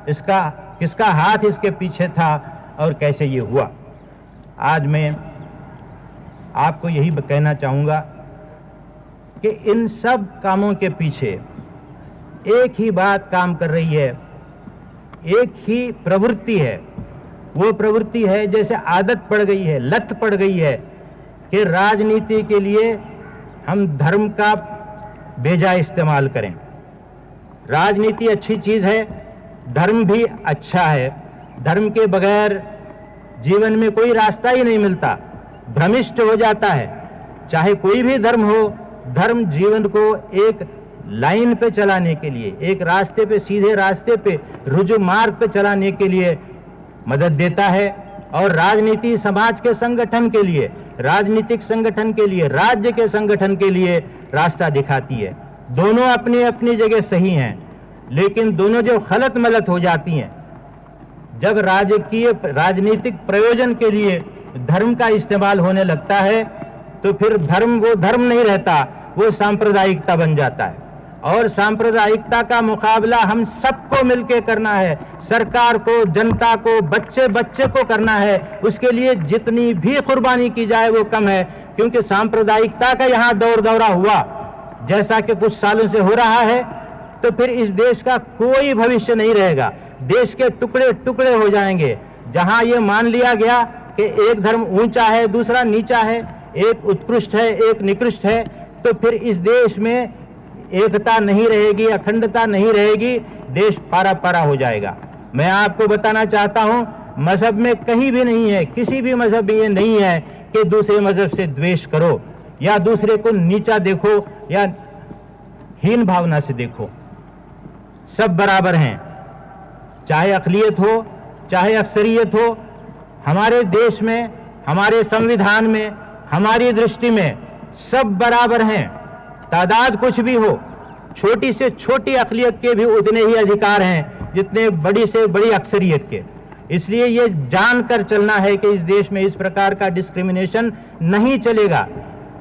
इसका किसका हाथ इसके पीछे था और कैसे ये हुआ। आज मैं आपको यही कहना चाहूंगा कि इन सब कामों के पीछे एक ही बात काम कर रही है, एक ही प्रवृत्ति है। वो प्रवृत्ति है, जैसे आदत पड़ गई है, लत पड़ गई है कि राजनीति के लिए हम धर्म का बेजा इस्तेमाल करें। राजनीति अच्छी चीज है, धर्म भी अच्छा है। धर्म के बगैर जीवन में कोई रास्ता ही नहीं मिलता, भ्रमिष्ट हो जाता है। चाहे कोई भी धर्म हो, धर्म जीवन को एक लाइन पे चलाने के लिए, एक रास्ते पे, सीधे रास्ते पे, रुजु मार्ग पे चलाने के लिए मदद देता है। और राजनीति समाज के संगठन के लिए, राजनीतिक संगठन के लिए, राज्य के संगठन के लिए रास्ता दिखाती है। दोनों अपनी अपनी जगह सही हैं, लेकिन दोनों जो खलत मलत हो जाती हैं, जब राजनीतिक प्रयोजन के लिए धर्म का इस्तेमाल होने लगता है, तो फिर धर्म वो धर्म नहीं रहता, वो सांप्रदायिकता बन जाता है। और सांप्रदायिकता का मुकाबला हम सबको मिलकर करना है, सरकार को, जनता को, बच्चे बच्चे को करना है। उसके लिए जितनी भी कुर्बानी की जाए वो कम है, क्योंकि सांप्रदायिकता का यहाँ दौर दौरा हुआ जैसा कि कुछ सालों से हो रहा है, तो फिर इस देश का कोई भविष्य नहीं रहेगा। देश के टुकड़े टुकड़े हो जाएंगे। जहां ये मान लिया गया कि एक धर्म ऊंचा है, दूसरा नीचा है, एक उत्कृष्ट है, एक निकृष्ट है, तो फिर इस देश में एकता नहीं रहेगी, अखंडता नहीं रहेगी, देश पारा पारा हो जाएगा। मैं आपको बताना चाहता हूं, मजहब में कहीं भी नहीं है, किसी भी मजहब में ये नहीं है कि दूसरे मजहब से द्वेष करो या दूसरे को नीचा देखो या हीन भावना से देखो। सब बराबर हैं, चाहे अक़लियत हो, चाहे अक्सरियत हो। हमारे देश में, हमारे संविधान में, हमारी दृष्टि में सब बराबर हैं। तादाद कुछ भी हो, छोटी से छोटी अक़लियत के भी उतने ही अधिकार हैं जितने बड़ी से बड़ी अक्सरियत के। इसलिए ये जानकर चलना है कि इस देश में इस प्रकार का डिस्क्रिमिनेशन नहीं चलेगा।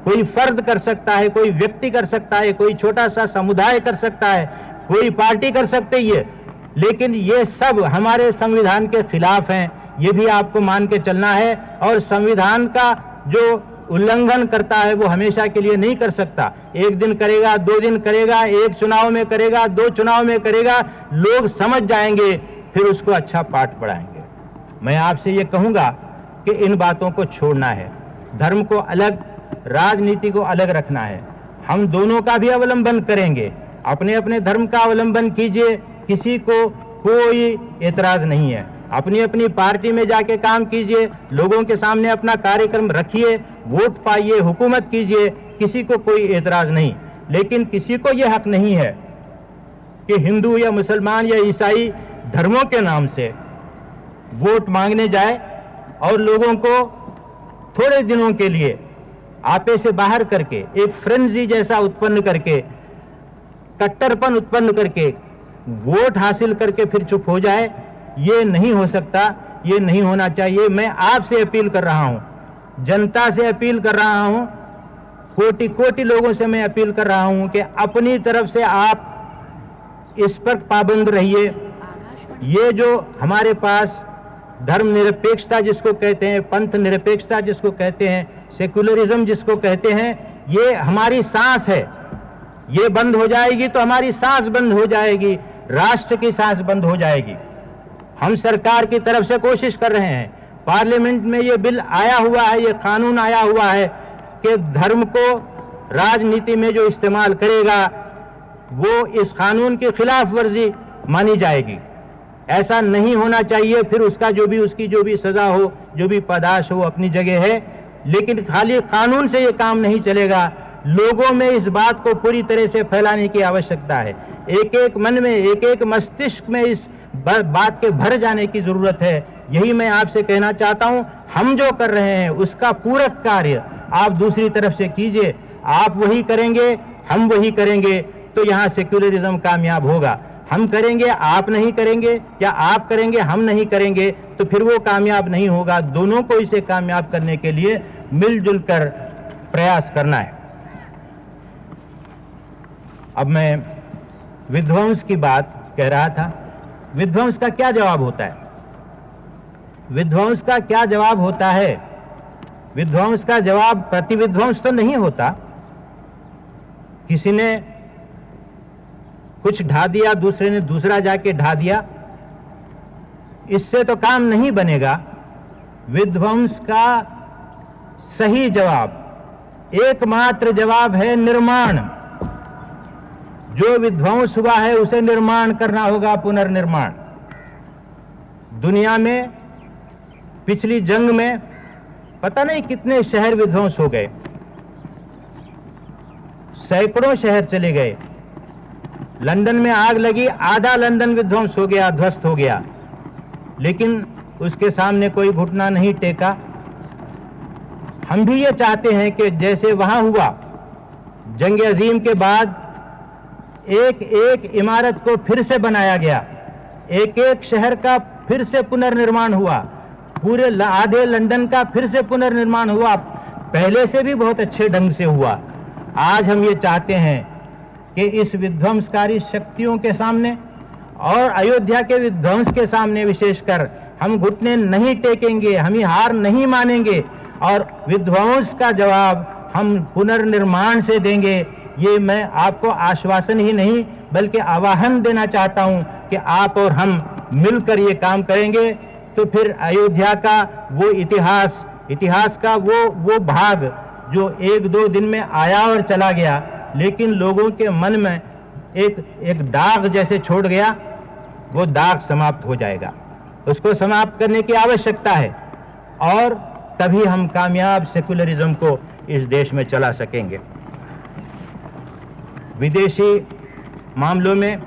कोई फर्द कर सकता है, कोई व्यक्ति कर सकता है, कोई छोटा सा समुदाय कर सकता है, कोई पार्टी कर सकती है, लेकिन ये सब हमारे संविधान के खिलाफ हैं। ये भी आपको मान के चलना है। और संविधान का जो उल्लंघन करता है वो हमेशा के लिए नहीं कर सकता। एक दिन करेगा, 2 दिन करेगा, एक चुनाव में करेगा, 2 चुनाव में करेगा, लोग समझ जाएंगे, फिर उसको अच्छा पाठ पढ़ाएंगे। मैं आपसे ये कहूंगा कि इन बातों को छोड़ना है, धर्म को अलग, राजनीति को अलग रखना है। हम दोनों का भी अवलंबन करेंगे, अपने अपने धर्म का अवलंबन कीजिए, किसी को कोई एतराज नहीं है। अपनी अपनी पार्टी में जाके काम कीजिए, लोगों के सामने अपना कार्यक्रम रखिए, वोट पाइए, हुकूमत कीजिए, किसी को कोई एतराज नहीं। लेकिन किसी को यह हक नहीं है कि हिंदू या मुसलमान या ईसाई धर्मों के नाम से वोट मांगने जाए और लोगों को थोड़े दिनों के लिए आपे से बाहर करके एक फ्रेंजी जैसा उत्पन्न करके, कट्टरपन उत्पन्न करके वोट हासिल करके फिर चुप हो जाए, ये नहीं हो सकता, ये नहीं होना चाहिए। मैं आपसे अपील कर रहा हूं, जनता से अपील कर रहा हूं, कोटि कोटि लोगों से मैं अपील कर रहा हूं कि अपनी तरफ से आप इस पर पाबंद रहिए। ये जो हमारे पास धर्म निरपेक्षता जिसको कहते हैं, पंथ निरपेक्षता जिसको कहते हैं, सेकुलरिज्म जिसको कहते हैं, ये हमारी सांस है। ये बंद हो जाएगी तो हमारी सांस बंद हो जाएगी, राष्ट्र की सांस बंद हो जाएगी। हम सरकार की तरफ से कोशिश कर रहे हैं, पार्लियामेंट में ये बिल आया हुआ है, ये कानून आया हुआ है कि धर्म को राजनीति में जो इस्तेमाल करेगा वो इस कानून की खिलाफ वर्जी मानी जाएगी। ऐसा नहीं होना चाहिए। फिर उसका उसकी जो भी सजा हो, जो भी पादाश हो, अपनी जगह है, लेकिन खाली कानून से ये काम नहीं चलेगा। लोगों में इस बात को पूरी तरह से फैलाने की आवश्यकता है। एक एक मन में, एक एक मस्तिष्क में इस बात के भर जाने की जरूरत है। यही मैं आपसे कहना चाहता हूं। हम जो कर रहे हैं उसका पूरक कार्य आप दूसरी तरफ से कीजिए। आप वही करेंगे, हम वही करेंगे तो यहां सेक्युलरिज्म कामयाब होगा। हम करेंगे, आप नहीं करेंगे, या आप करेंगे, हम नहीं करेंगे, तो फिर वो कामयाब नहीं होगा। दोनों को इसे कामयाब करने के लिए मिलजुल कर प्रयास करना है। अब मैं विध्वंस की बात कह रहा था। विध्वंस का क्या जवाब होता है? विध्वंस का क्या जवाब होता है? विध्वंस का जवाब प्रतिविध्वंस तो नहीं होता। किसी ने कुछ ढा दिया, दूसरे ने दूसरा जाके ढा दिया, इससे तो काम नहीं बनेगा। विध्वंस का सही जवाब, एकमात्र जवाब है निर्माण। जो विध्वंस हुआ है उसे निर्माण करना होगा, पुनर्निर्माण। दुनिया में पिछली जंग में पता नहीं कितने शहर विध्वंस हो गए, सैकड़ों शहर चले गए। लंदन में आग लगी, आधा लंदन विध्वंस हो गया, ध्वस्त हो गया, लेकिन उसके सामने कोई घुटना नहीं टेका। हम भी ये चाहते हैं कि जैसे वहां हुआ, जंग अजीम के बाद एक एक इमारत को फिर से बनाया गया, एक एक शहर का फिर से पुनर्निर्माण हुआ, पूरे आधे लंदन का फिर से पुनर्निर्माण हुआ, पहले से भी बहुत अच्छे ढंग से हुआ। आज हम ये चाहते हैं कि इस विध्वंसकारी शक्तियों के सामने और अयोध्या के विध्वंस के सामने विशेषकर हम घुटने नहीं टेकेंगे, हम हार नहीं मानेंगे और विध्वंस का जवाब हम पुनर्निर्माण से देंगे। ये मैं आपको आश्वासन ही नहीं बल्कि आह्वान देना चाहता हूं कि आप और हम मिलकर ये काम करेंगे तो फिर अयोध्या का वो इतिहास का वो भाग जो एक दो दिन में आया और चला गया, लेकिन लोगों के मन में एक दाग जैसे छोड़ गया, वो दाग समाप्त हो जाएगा। उसको समाप्त करने की आवश्यकता है और तभी हम कामयाब सेकुलरिज्म को इस देश में चला सकेंगे। विदेशी मामलों में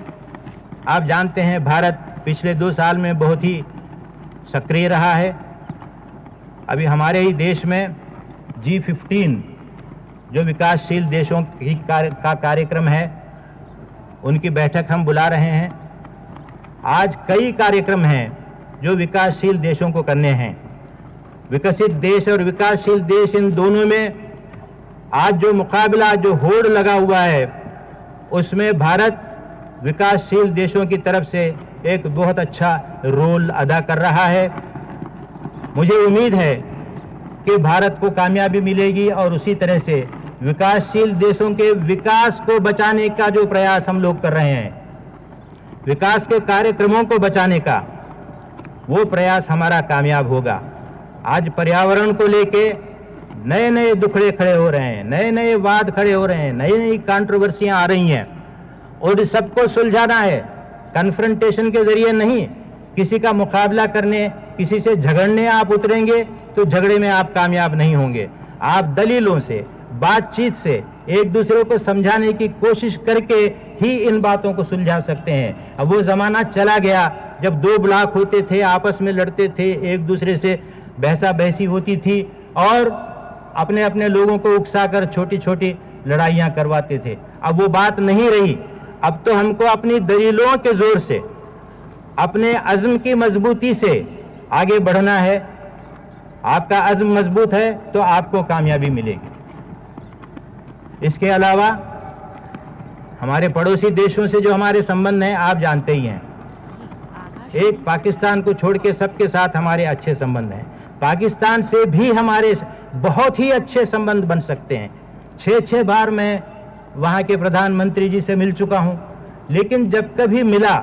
आप जानते हैं भारत पिछले 2 साल में बहुत ही सक्रिय रहा है। अभी हमारे ही देश में G15 जो विकासशील देशों का कार्यक्रम है, उनकी बैठक हम बुला रहे हैं। आज कई कार्यक्रम हैं जो विकासशील देशों को करने हैं। विकसित देश और विकासशील देश, इन दोनों में आज जो मुकाबला, जो होड़ लगा हुआ है, उसमें भारत विकासशील देशों की तरफ से एक बहुत अच्छा रोल अदा कर रहा है। मुझे उम्मीद है कि भारत को कामयाबी मिलेगी और उसी तरह से विकासशील देशों के विकास को बचाने का जो प्रयास हम लोग कर रहे हैं, विकास के कार्यक्रमों को बचाने का, वो प्रयास हमारा कामयाब होगा। आज पर्यावरण को लेके नए नए दुखड़े खड़े हो रहे हैं, नए नए वाद खड़े हो रहे हैं, नई नई कंट्रोवर्सियां आ रही हैं और सबको सुलझाना है। कन्फ्रंटेशन के जरिए नहीं, किसी का मुकाबला करने, किसी से झगड़ने आप उतरेंगे तो झगड़े में आप कामयाब नहीं होंगे। आप दलीलों से, बातचीत से, एक दूसरे को समझाने की कोशिश करके ही इन बातों को सुलझा सकते हैं। अब वो जमाना चला गया जब दो ब्लॉक होते थे, आपस में लड़ते थे, एक दूसरे से बहसा बहसी होती थी और अपने अपने लोगों को उकसाकर छोटी छोटी लड़ाइयां करवाते थे। अब वो बात नहीं रही। अब तो हमको अपनी दलीलों के जोर से, अपने अज़्म की मजबूती से आगे बढ़ना है। आपका अज़्म मजबूत है तो आपको कामयाबी मिलेगी। इसके अलावा हमारे पड़ोसी देशों से जो हमारे संबंध हैं आप जानते ही हैं। एक पाकिस्तान को छोड़ के सबके साथ हमारे अच्छे संबंध हैं। पाकिस्तान से भी हमारे बहुत ही अच्छे संबंध बन सकते हैं। 6 बार मैं वहाँ के प्रधानमंत्री जी से मिल चुका हूँ, लेकिन जब कभी मिला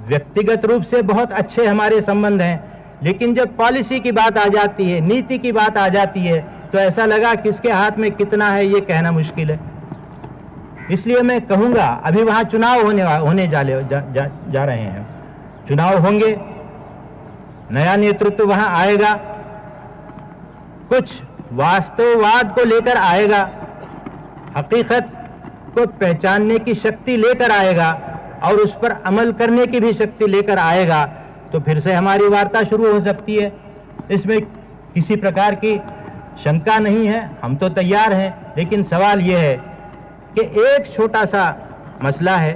व्यक्तिगत रूप से बहुत अच्छे हमारे संबंध हैं, लेकिन जब पॉलिसी की बात आ जाती है, नीति की बात आ जाती है, तो ऐसा लगा किसके हाथ में कितना है ये कहना मुश्किल है। इसलिए मैं कहूँगा, अभी वहाँ चुनाव होने जा रहे हैं, चुनाव होंगे, नया नेतृत्व वहाँ आएगा, कुछ वास्तववाद को लेकर आएगा, हकीकत को पहचानने की शक्ति लेकर आएगा और उस पर अमल करने की भी शक्ति लेकर आएगा, तो फिर से हमारी वार्ता शुरू हो सकती है। इसमें किसी प्रकार की शंका नहीं है, हम तो तैयार हैं। लेकिन सवाल यह है कि एक छोटा सा मसला है,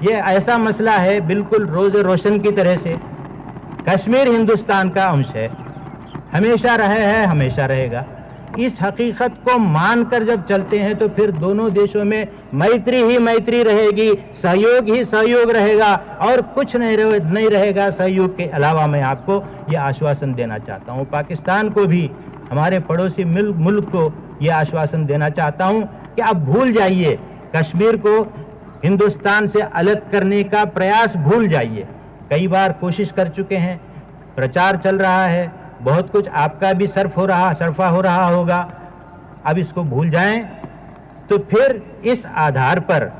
ये ऐसा मसला है बिल्कुल रोज़े रोशन की तरह से, कश्मीर हिंदुस्तान का अंश है, हमेशा रहे है, हमेशा रहेगा। इस हकीकत को मानकर जब चलते हैं तो फिर दोनों देशों में मैत्री ही मैत्री रहेगी, सहयोग ही सहयोग रहेगा और कुछ नहीं रहेगा सहयोग के अलावा। मैं आपको ये आश्वासन देना चाहता हूँ, पाकिस्तान को भी, हमारे पड़ोसी मुल्क को ये आश्वासन देना चाहता हूँ कि आप भूल जाइए, कश्मीर को हिंदुस्तान से अलग करने का प्रयास भूल जाइए। कई बार कोशिश कर चुके हैं, प्रचार चल रहा है, बहुत कुछ आपका भी सरफा हो रहा होगा। अब इसको भूल जाएं तो फिर इस आधार पर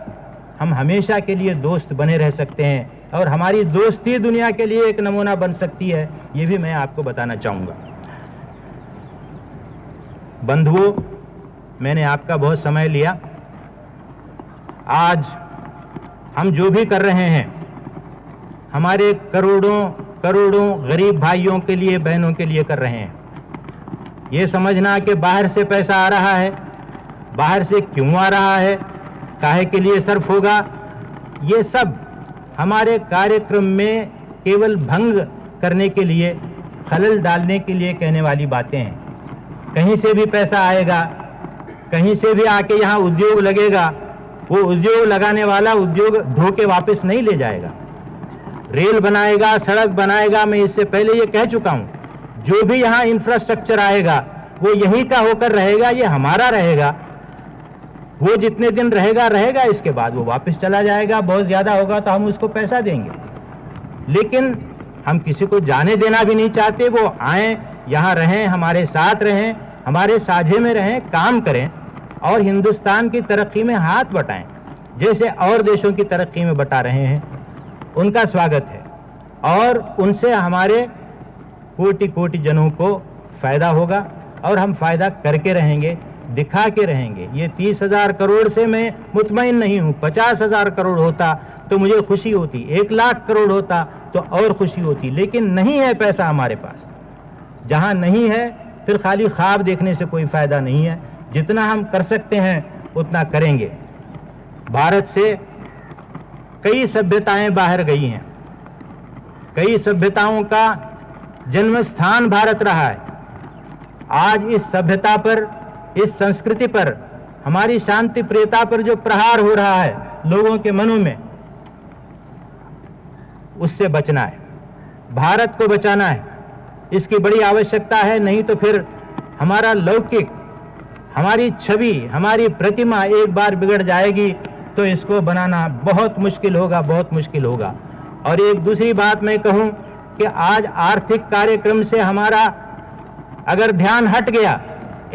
हम हमेशा के लिए दोस्त बने रह सकते हैं और हमारी दोस्ती दुनिया के लिए एक नमूना बन सकती है, ये भी मैं आपको बताना चाहूँगा। बंधुओं, मैंने आपका बहुत समय लिया। आज हम जो भी कर रहे हैं, हमारे करोड़ों गरीब भाइयों के लिए, बहनों के लिए कर रहे हैं। ये समझना कि बाहर से पैसा आ रहा है, बाहर से क्यों आ रहा है, काहे के लिए सर्फ होगा, ये सब हमारे कार्यक्रम में केवल भंग करने के लिए, खलल डालने के लिए कहने वाली बातें हैं। कहीं से भी पैसा आएगा, कहीं से भी आके यहाँ उद्योग लगेगा, वो उद्योग लगाने वाला उद्योग ढो के वापस नहीं ले जाएगा। रेल बनाएगा, सड़क बनाएगा, मैं इससे पहले ये कह चुका हूँ, जो भी यहाँ इंफ्रास्ट्रक्चर आएगा वो यहीं का होकर रहेगा, ये हमारा रहेगा। वो जितने दिन रहेगा, इसके बाद वो वापस चला जाएगा। बहुत ज़्यादा होगा तो हम उसको पैसा देंगे, लेकिन हम किसी को जाने देना भी नहीं चाहते। वो आएँ, यहाँ रहें, हमारे साथ रहें, हमारे साझे में रहें, काम करें और हिंदुस्तान की तरक्की में हाथ बटाएं, जैसे और देशों की तरक्की में बटा रहे हैं। उनका स्वागत है और उनसे हमारे कोटि कोटि जनों को फायदा होगा और हम फायदा करके रहेंगे, दिखा के रहेंगे। ये 30,000 करोड़ से मैं मुतमईन नहीं हूँ। 50,000 करोड़ होता तो मुझे खुशी होती, 1 लाख करोड़ होता तो और खुशी होती, लेकिन नहीं है पैसा हमारे पास। जहाँ नहीं है फिर खाली ख्वाब देखने से कोई फायदा नहीं है। जितना हम कर सकते हैं उतना करेंगे। भारत से कई सभ्यताएं बाहर गई हैं, कई सभ्यताओं का जन्म स्थान भारत रहा है। आज इस सभ्यता पर, इस संस्कृति पर, हमारी शांति प्रियता पर जो प्रहार हो रहा है लोगों के मनों में, उससे बचना है, भारत को बचाना है। इसकी बड़ी आवश्यकता है, नहीं तो फिर हमारा लौकिक, हमारी छवि, हमारी प्रतिमा एक बार बिगड़ जाएगी तो इसको बनाना बहुत मुश्किल होगा, बहुत मुश्किल होगा। और एक दूसरी बात मैं कहूं कि आज आर्थिक कार्यक्रम से हमारा अगर ध्यान हट गया,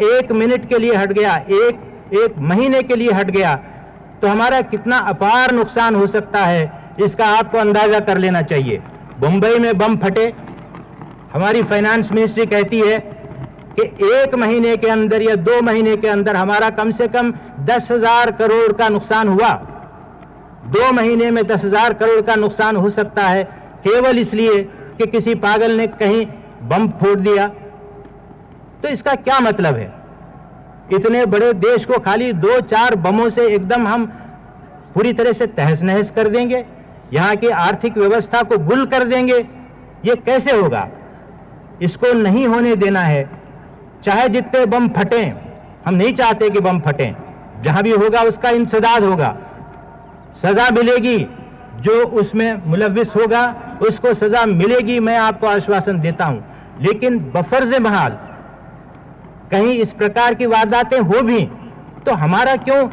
1 मिनट के लिए हट गया, एक महीने के लिए हट गया, तो हमारा कितना अपार नुकसान हो सकता है, इसका आपको अंदाजा कर लेना चाहिए। मुंबई में बम फटे, हमारी फाइनेंस मिनिस्ट्री कहती है कि 1 महीने के अंदर या 2 महीने के अंदर हमारा कम से कम 10,000 करोड़ का नुकसान हुआ। 2 महीने में 10,000 करोड़ का नुकसान हो सकता है केवल इसलिए कि किसी पागल ने कहीं बम फोड़ दिया। तो इसका क्या मतलब है? इतने बड़े देश को खाली 2-4 बमों से एकदम हम पूरी तरह से तहस नहस कर देंगे, यहाँ की आर्थिक व्यवस्था को गुल कर देंगे? ये कैसे होगा? इसको नहीं होने देना है। चाहे जितने बम फटें, हम नहीं चाहते कि बम फटें, जहां भी होगा उसका इंसदाद होगा, सजा मिलेगी। जो उसमें मुलव्विस होगा उसको सजा मिलेगी, मैं आपको आश्वासन देता हूं। लेकिन बफर्ज महाल कहीं इस प्रकार की वारदातें हो भी तो हमारा क्यों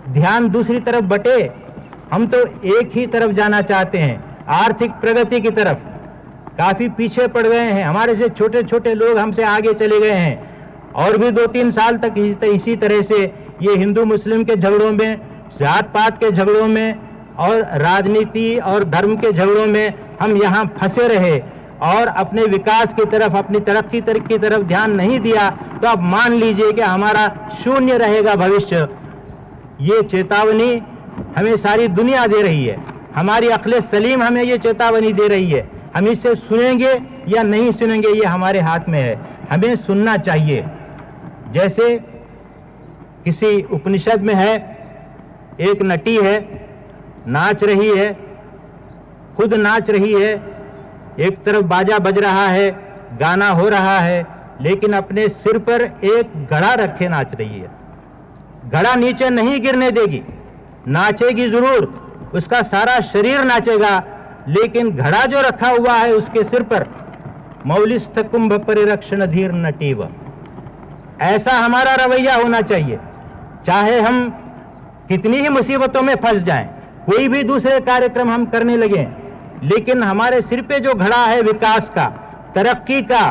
ध्यान दूसरी तरफ बटे? हम तो एक ही तरफ जाना चाहते हैं, आर्थिक प्रगति की तरफ। काफी पीछे पड़ गए हैं, हमारे से छोटे छोटे लोग हमसे आगे चले गए हैं। और भी 2-3 साल तक इसी तरह से ये हिंदू मुस्लिम के झगड़ों में, जात पात के झगड़ों में और राजनीति और धर्म के झगड़ों में हम यहाँ फंसे रहे और अपने विकास की तरफ, अपनी तरक्की की तरफ ध्यान नहीं दिया, तो अब मान लीजिए कि हमारा शून्य रहेगा भविष्य। ये चेतावनी हमें सारी दुनिया दे रही है, हमारी अक्ल सलीम हमें ये चेतावनी दे रही है। हम इसे सुनेंगे या नहीं सुनेंगे ये हमारे हाथ में है। हमें सुनना चाहिए। जैसे किसी उपनिषद में है, एक नटी है, नाच रही है, खुद नाच रही है, एक तरफ बाजा बज रहा है, गाना हो रहा है, लेकिन अपने सिर पर एक घड़ा रखे नाच रही है। घड़ा नीचे नहीं गिरने देगी, नाचेगी जरूर, उसका सारा शरीर नाचेगा, लेकिन घड़ा जो रखा हुआ है उसके सिर पर, मौलिस्थ कुंभ परिरक्षण धीर नटीव। ऐसा हमारा रवैया होना चाहिए। चाहे हम कितनी ही मुसीबतों में फंस जाएं, कोई भी दूसरे कार्यक्रम हम करने लगे, लेकिन हमारे सिर पे जो घड़ा है विकास का, तरक्की का,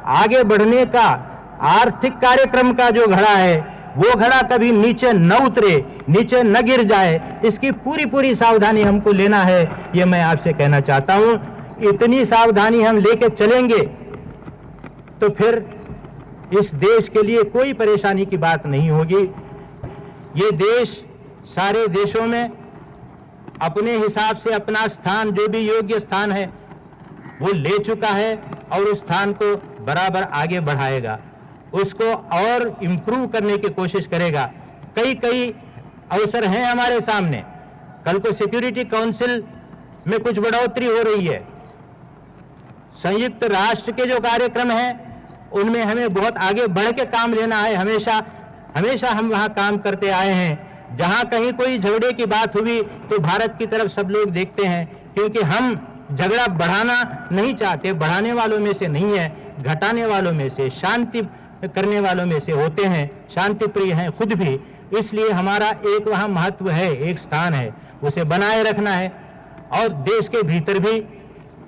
आगे बढ़ने का, आर्थिक कार्यक्रम का जो घड़ा है, वो घड़ा कभी नीचे न उतरे, नीचे न गिर जाए, इसकी पूरी सावधानी हमको लेना है। ये मैं आपसे कहना चाहता हूं। इतनी सावधानी हम लेके चलेंगे तो फिर इस देश के लिए कोई परेशानी की बात नहीं होगी। ये देश सारे देशों में अपने हिसाब से अपना स्थान, जो भी योग्य स्थान है, वो ले चुका है और उस स्थान को बराबर आगे बढ़ाएगा, उसको और इम्प्रूव करने की कोशिश करेगा। कई अवसर हैं हमारे सामने। कल को सिक्योरिटी काउंसिल में कुछ बढ़ोतरी हो रही है। संयुक्त राष्ट्र के जो कार्यक्रम हैं उनमें हमें बहुत आगे बढ़ के काम लेना है। हमेशा हम वहां काम करते आए हैं। जहां कहीं कोई झगड़े की बात हुई तो भारत की तरफ सब लोग देखते हैं, क्योंकि हम झगड़ा बढ़ाना नहीं चाहते, बढ़ाने वालों में से नहीं है, घटाने वालों में से, शांति करने वालों में से होते हैं, शांति प्रिय हैं खुद भी। इसलिए हमारा एक वहां महत्व है, एक स्थान है, उसे बनाए रखना है। और देश के भीतर भी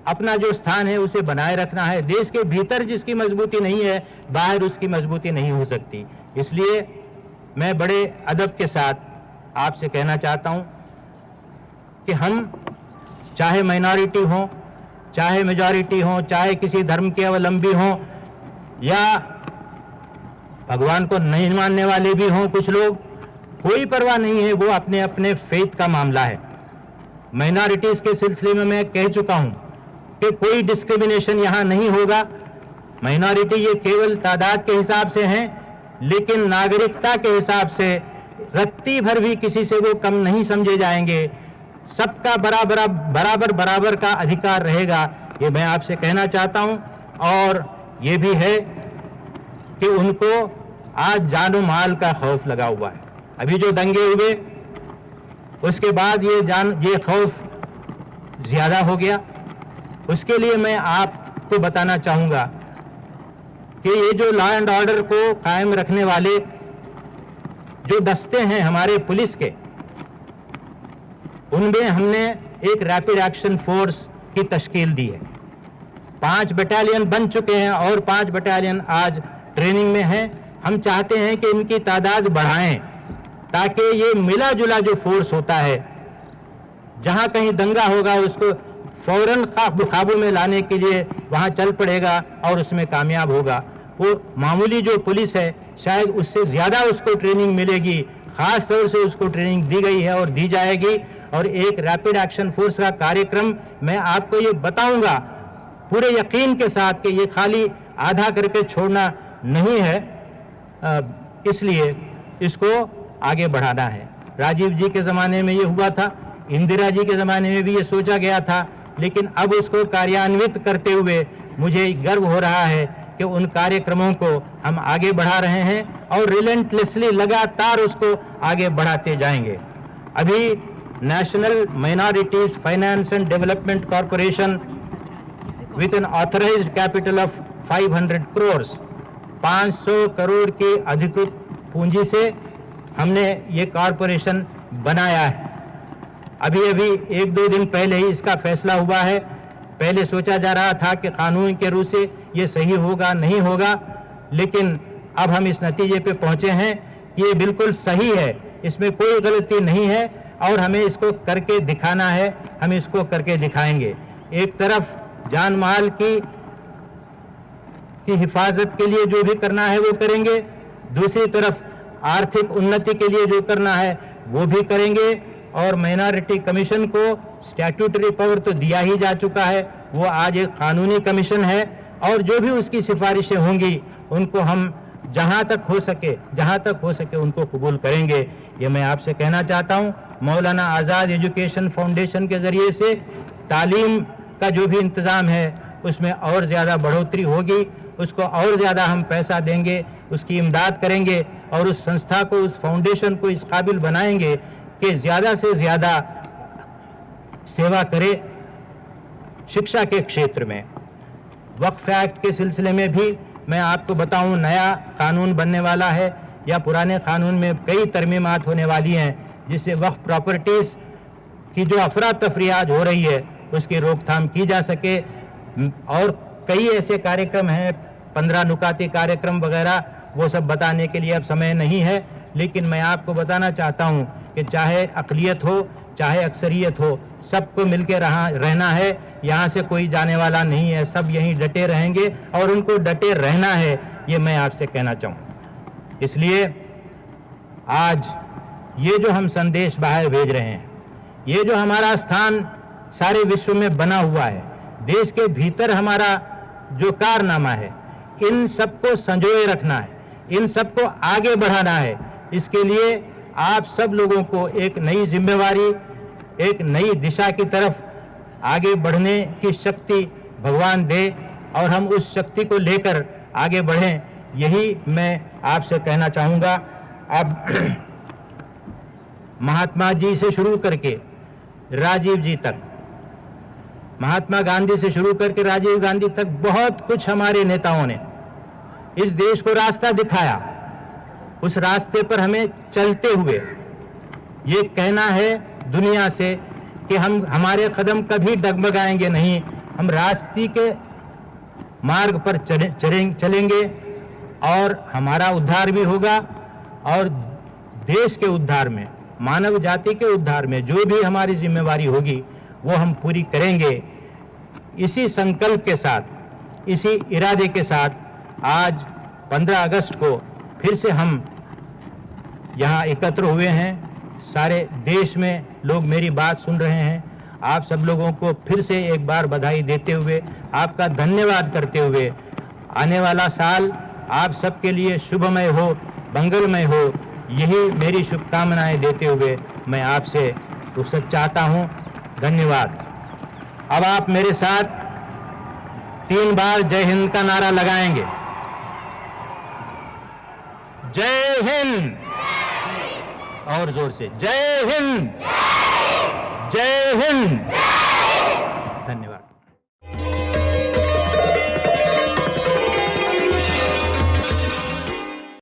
अपना जो स्थान है उसे बनाए रखना है। देश के भीतर जिसकी मजबूती नहीं है, बाहर उसकी मजबूती नहीं हो सकती। इसलिए मैं बड़े अदब के साथ आपसे कहना चाहता हूं कि हम चाहे माइनॉरिटी हो, चाहे मेजॉरिटी हो, चाहे किसी धर्म के अवलंबी हो, या भगवान को नहीं मानने वाले भी हों कुछ लोग, कोई परवाह नहीं है, वो अपने अपने फेथ का मामला है। माइनॉरिटीज के सिलसिले में मैं कह चुका हूं कि कोई डिस्क्रिमिनेशन यहां नहीं होगा। माइनॉरिटी ये केवल तादाद के हिसाब से हैं, लेकिन नागरिकता के हिसाब से रत्ती भर भी किसी से वो कम नहीं समझे जाएंगे। सबका बराबर का अधिकार रहेगा, ये मैं आपसे कहना चाहता हूं। और ये भी है कि उनको आज जानो माल का खौफ लगा हुआ है। अभी जो दंगे हुए उसके बाद ये खौफ ज्यादा हो गया। उसके लिए मैं आपको बताना चाहूंगा कि ये जो लॉ एंड ऑर्डर को कायम रखने वाले जो दस्ते हैं हमारे पुलिस के, उनमें हमने एक रैपिड एक्शन फोर्स की तश्कील दी है। 5 बटालियन बन चुके हैं और 5 बटालियन आज ट्रेनिंग में हैं। हम चाहते हैं कि इनकी तादाद बढ़ाएं, ताकि ये मिला जुला जो फोर्स होता है, जहां कहीं दंगा होगा उसको फौरन काबू में लाने के लिए वहां चल पड़ेगा और उसमें कामयाब होगा। वो मामूली जो पुलिस है, शायद उससे ज्यादा उसको ट्रेनिंग मिलेगी। खास तौर से उसको ट्रेनिंग दी गई है और दी जाएगी। और एक रैपिड एक्शन फोर्स का कार्यक्रम मैं आपको ये बताऊंगा पूरे यकीन के साथ कि ये खाली आधा करके छोड़ना नहीं है, इसलिए इसको आगे बढ़ाना है। राजीव जी के ज़माने में ये हुआ था, इंदिरा जी के ज़माने में भी ये सोचा गया था, लेकिन अब उसको कार्यान्वित करते हुए मुझे गर्व हो रहा है कि उन कार्यक्रमों को हम आगे बढ़ा रहे हैं और रिलेंटलेसली लगातार उसको आगे बढ़ाते जाएंगे। अभी national minorities finance and development corporation with an authorised capital of 500 crore 500 crore की अधिकृत पूंजी से हमने ये कॉरपोरेशन बनाया है। अभी अभी 1-2 दिन पहले ही इसका फैसला हुआ है। पहले सोचा जा रहा था कि कानून के रूप से ये सही होगा नहीं होगा, लेकिन अब हम इस नतीजे पे पहुंचे हैं कि ये बिल्कुल सही है, इसमें कोई गलती नहीं है और हमें इसको करके दिखाना है, हम इसको करके दिखाएंगे। एक तरफ जान माल की हिफाजत के लिए जो भी करना है वो करेंगे, दूसरी तरफ आर्थिक उन्नति के लिए जो करना है वो भी करेंगे। और माइनॉरिटी कमीशन को स्टैट्यूटरी पावर तो दिया ही जा चुका है, वो आज एक कानूनी कमीशन है और जो भी उसकी सिफारिशें होंगी उनको हम जहां तक हो सके उनको कबूल करेंगे। ये मैं आपसे कहना चाहता हूं। मौलाना आज़ाद एजुकेशन फाउंडेशन के जरिए से तालीम का जो भी इंतज़ाम है उसमें और ज़्यादा बढ़ोतरी होगी, उसको और ज़्यादा हम पैसा देंगे, उसकी इमदाद करेंगे और उस संस्था को, उस फाउंडेशन को इस काबिल बनाएंगे कि ज़्यादा से ज़्यादा सेवा करे शिक्षा के क्षेत्र में। वक्फ एक्ट के सिलसिले में भी मैं आपको बताऊं, नया कानून बनने वाला है या पुराने कानून में कई तरमीमात होने वाली हैं जिससे वक्फ प्रॉपर्टीज़ की जो अफरा तफरी आज हो रही है उसकी रोकथाम की जा सके। और कई ऐसे कार्यक्रम हैं, 15 नुकाती कार्यक्रम वगैरह, वो सब बताने के लिए अब समय नहीं है, लेकिन मैं आपको बताना चाहता हूँ कि चाहे अक़लियत हो चाहे अक्सरियत हो, सबको मिलकर रहना है। यहाँ से कोई जाने वाला नहीं है, सब यहीं डटे रहेंगे और उनको डटे रहना है, ये मैं आपसे कहना चाहूँ। इसलिए आज ये जो हम संदेश बाहर भेज रहे हैं, ये जो हमारा स्थान सारे विश्व में बना हुआ है, देश के भीतर हमारा जो कारनामा है, इन सबको संजोए रखना है, इन सबको आगे बढ़ाना है। इसके लिए आप सब लोगों को एक नई जिम्मेवारी, एक नई दिशा की तरफ आगे बढ़ने की शक्ति भगवान दे और हम उस शक्ति को लेकर आगे बढ़ें, यही मैं आपसे कहना चाहूँगा। अब महात्मा जी से शुरू करके राजीव जी तक, महात्मा गांधी से शुरू करके राजीव गांधी तक बहुत कुछ हमारे नेताओं ने इस देश को रास्ता दिखाया। उस रास्ते पर हमें चलते हुए ये कहना है दुनिया से कि हमारे कदम कभी डगमगाएंगे नहीं, हम रास्ते के मार्ग पर चलेंगे और हमारा उद्धार भी होगा और देश के उद्धार में, मानव जाति के उद्धार में जो भी हमारी जिम्मेवारी होगी वो हम पूरी करेंगे। इसी संकल्प के साथ, इसी इरादे के साथ आज 15 अगस्त को फिर से हम यहाँ एकत्र हुए हैं। सारे देश में लोग मेरी बात सुन रहे हैं। आप सब लोगों को फिर से एक बार बधाई देते हुए, आपका धन्यवाद करते हुए, आने वाला साल आप सबके लिए शुभमय हो, मंगलमय हो, यही मेरी शुभकामनाएं देते हुए मैं आपसे रुखसत चाहता हूं। धन्यवाद। अब आप मेरे साथ 3 बार जय हिंद का नारा लगाएंगे। जय हिंद, और जोर से जय हिंद, जय हिंद।